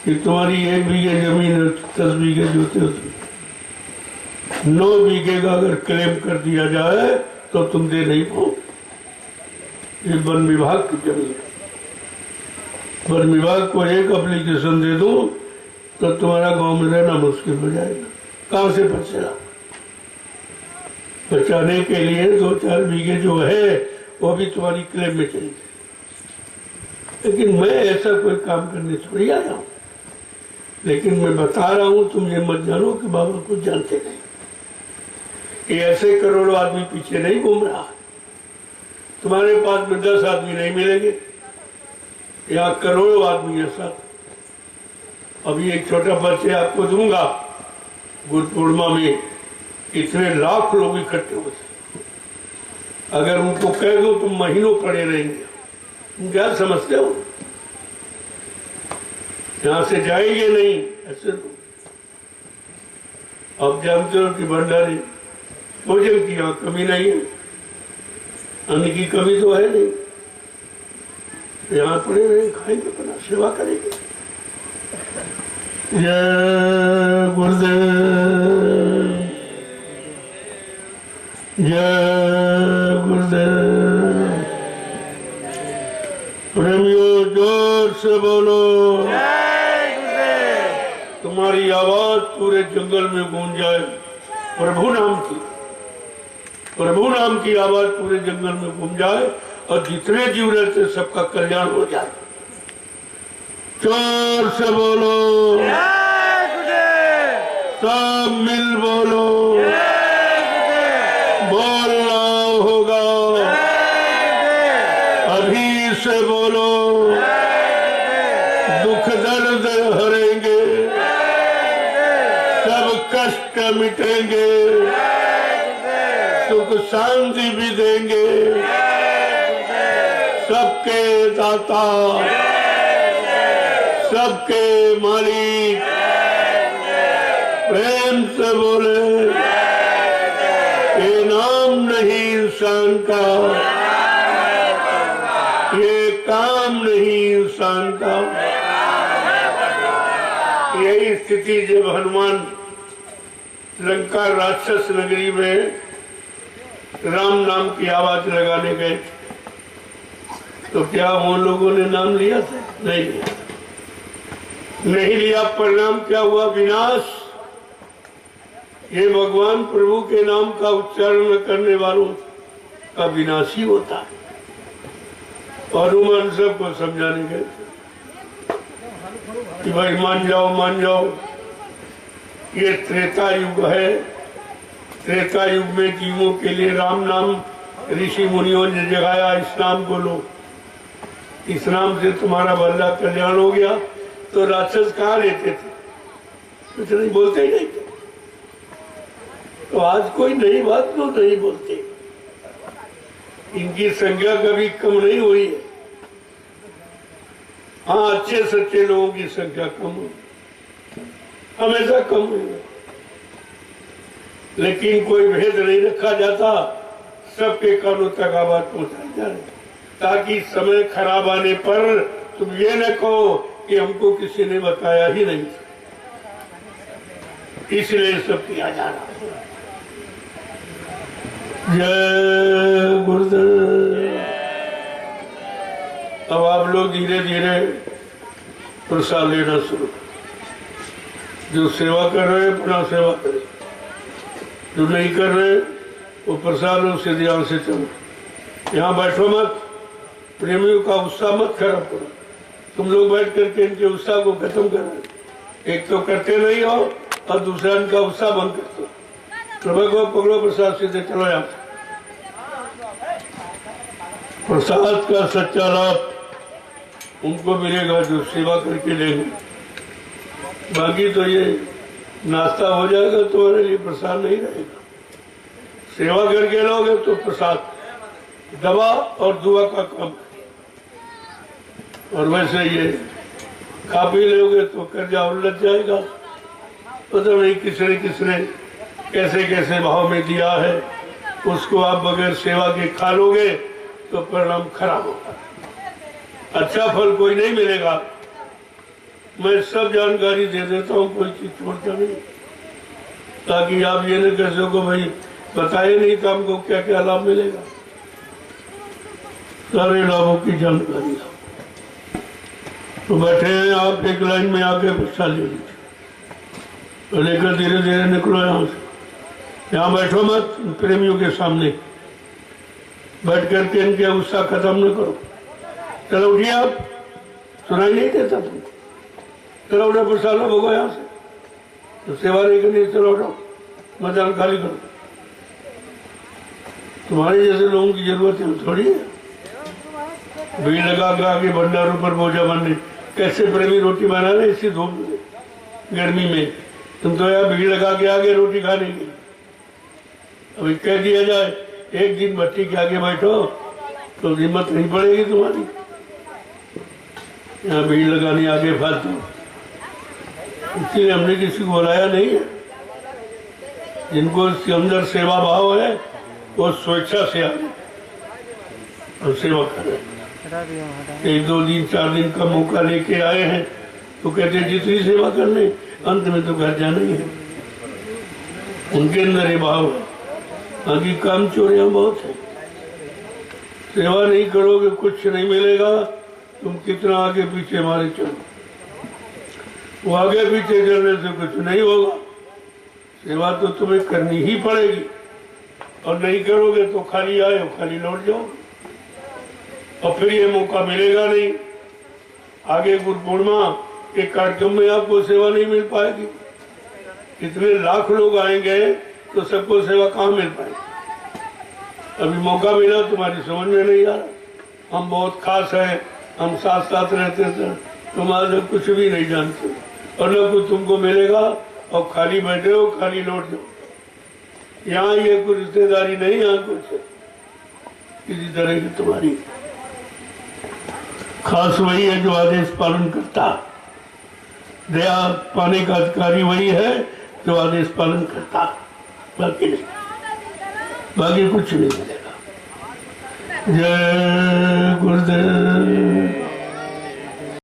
कि तुम्हारी 1 बीघे जमीन है, 10 बीघे जोते होते। 9 बीघे का अगर क्लेम कर दिया जाए तो तुम दे नहीं पाओ। ये वन विभाग की जमीन है। वन विभाग को एक एप्लीकेशन दे दो तो तुम्हारा गांव में रहना मुश्किल हो जाएगा। कहां से बचेगा? बचाने के लिए 2-4 बीघे जो है वो भी तुम्हारी क्लेम में चली जाए। लेकिन मैं ऐसा कोई काम करने थोड़ी आया हूं। लेकिन मैं बता रहा हूं, तुम ये मत जानो कि बाबा कुछ जानते नहीं। ये ऐसे करोड़ों आदमी पीछे नहीं घूम रहा। तुम्हारे पास में 10 आदमी नहीं मिलेंगे, यहाँ करोड़ों आदमी है साथ। अभी एक छोटा परिचय आपको दूंगा। गुरु पूर्णिमा में इतने लाख लोग इकट्ठे होते, अगर उनको कह दो तुम महीनों पड़े रहेंगे। तुम क्या समझते हो? यहां से जाएंगे नहीं ऐसे तो। आप जानते हो कि भंडारी भोजन की यहाँ कमी नहीं है, अन्न की कमी तो है नहीं। यहाँ पड़े रहे, खाएंगे, अपना सेवा करेंगे। जय गुरुदेव, जय गुरुदेव। प्रेमियों जोर से बोलो जय गुरुदेव। तुम्हारी आवाज पूरे जंगल में गूंज जाए। प्रभु नाम की आवाज पूरे जंगल में गूंज जाए और जितने जीव रहते सबका कल्याण हो जाए। जोर से बोलो जय गुरुदेव। सब मिल बोलो जय गुरुदेव। बोलना होगा अभी से बोलो। दुख दर्द हरेंगे, सब कष्ट मिटेंगे, सुख शांति भी देंगे। सबके दाता, सबके मालिक, प्रेम से बोले ये नाम नहीं इंसान का, ये काम नहीं इंसान का। यही स्थिति जब हनुमान लंका राक्षस नगरी में राम नाम की आवाज लगाने गए तो क्या वो लोगों ने नाम लिया था? नहीं लिया, नहीं लिया। परिणाम क्या हुआ? विनाश। ये भगवान प्रभु के नाम का उच्चारण न करने वालों का विनाश ही होता है। और हनुमान सबको समझाने गए कि भाई मान जाओ, ये त्रेता युग है। त्रेता युग में जीवों के लिए राम नाम ऋषि मुनियों ने जगाया। इस नाम को लो, इस नाम से तुम्हारा भला कल्याण हो गया। तो राक्षस कहाँ लेते थे? कुछ नहीं, बोलते ही नहीं थे। तो आज कोई नई बात तो नहीं बोलते। इनकी संख्या कभी कम नहीं हुई है। हाँ, अच्छे सच्चे लोगों की संख्या कम हुई, हमेशा कम हुई है। लेकिन कोई भेद नहीं रखा जाता, सबके कानों तक आवाज पहुंचाई जा रही, ताकि समय खराब आने पर तुम ये न कहो कि हमको किसी ने बताया ही नहीं, इसलिए सब किया जा रहा है। जय गुरुदेव। अब आप लोग धीरे धीरे प्रसाद लेना शुरू करो। जो सेवा कर रहे हैं अपना सेवा करें, जो नहीं कर रहे वो प्रसाद लो, से ध्यान से चलो। यहाँ बैठो मत, प्रेमियों का उत्साह मत खराब करो। तुम लोग बैठ करके इनके उत्साह को खत्म कर रहे, एक तो करते नहीं हो और दूसरा इनका उत्साह बंद करते हो। प्रभु को पकड़ो, प्रसाद सीधे चलो। यहाँ प्रसाद का सच्चा लाभ उनको मिलेगा जो सेवा करके लेंगे। बाकी तो ये नाश्ता हो जाएगा, तुम्हारे लिए प्रसाद नहीं रहेगा। सेवा करके लोगे तो प्रसाद दवा और दुआ का काम, और वैसे ये खा पी लोगे तो कर्जा उलझ जाएगा। पता नहीं किसने कैसे कैसे भाव में दिया है, उसको आप बगैर सेवा के खा लोगे तो परिणाम खराब होगा, अच्छा फल कोई नहीं मिलेगा। मैं सब जानकारी दे देता हूँ, कोई चीज छोड़ता नहीं, ताकि आप ये न कह सको भाई बताए नहीं तो हमको क्या क्या लाभ मिलेगा। सारे लाभों की जानकारी तो बैठे हैं आप, एक लाइन में आके बच्चा ले लीजिए तो लेकर धीरे धीरे निकलो यहाँ से। यहाँ बैठो मत, प्रेमियों के सामने बैठ करके इनके उत्साह खत्म न करो। चलो उठिए, आप सुनाई नहीं देता तुमको? चलो उठो, प्रसाद लो, भगो यहाँ से। तो सेवा नहीं करनी, चलो उठो, मैदान खाली करो। तुम्हारे जैसे लोगों की जरूरत है थोड़ी है। भीड़ लगा के आगे भंडारों पर बोझा बनने, कैसे प्रेमी रोटी बना रहे इसी धूप में गर्मी में। तुम तो यार भीड़ लगा के आगे रोटी खाने की। अभी कह दिया जाए एक दिन भट्टी के आगे बैठो तो हिम्मत नहीं पड़ेगी तुम्हारी। यहाँ भीड़ लगाने आगे फालतू, इसलिए हमने किसी को बुलाया नहीं है। जिनको इसके अंदर सेवा भाव है वो स्वेच्छा से आए और सेवा करें। एक दो दिन 4 दिन का मौका लेके आए हैं तो कहते हैं जितनी सेवा करने, अंत में तो घर जाना ही है। उनके अंदर ये भाव है। बाकी काम चोरियां बहुत है। सेवा नहीं करोगे कुछ नहीं मिलेगा, तुम कितना आगे पीछे मारे चलो, वो आगे पीछे चलने से कुछ नहीं होगा। सेवा तो तुम्हें करनी ही पड़ेगी, और नहीं करोगे तो खाली आए हो खाली लौट जाओगे, और फिर ये मौका मिलेगा नहीं। आगे गुरु पूर्णिमा के कार्यक्रम में आपको सेवा नहीं मिल पाएगी। कितने लाख लोग आएंगे तो सबको सेवा कहाँ मिल पाएगी। अभी मौका मिला, तुम्हारी समझ में नहीं आ रहा। हम बहुत खास हैं, हम साथ साथ रहते थे, तुम आज कुछ भी नहीं जानते और न कुछ तुमको मिलेगा, और खाली बैठे हो खाली लौट जाओ। यहाँ ये कोई रिश्तेदारी नहीं, यहाँ कुछ किसी तरह की तुम्हारी खास वही है जो आदेश पालन करता। दया पाने का अधिकारी वही है जो आदेश पालन करता, बाकी नहीं, बाकी कुछ नहीं मिलेगा। जय गुरुदेव।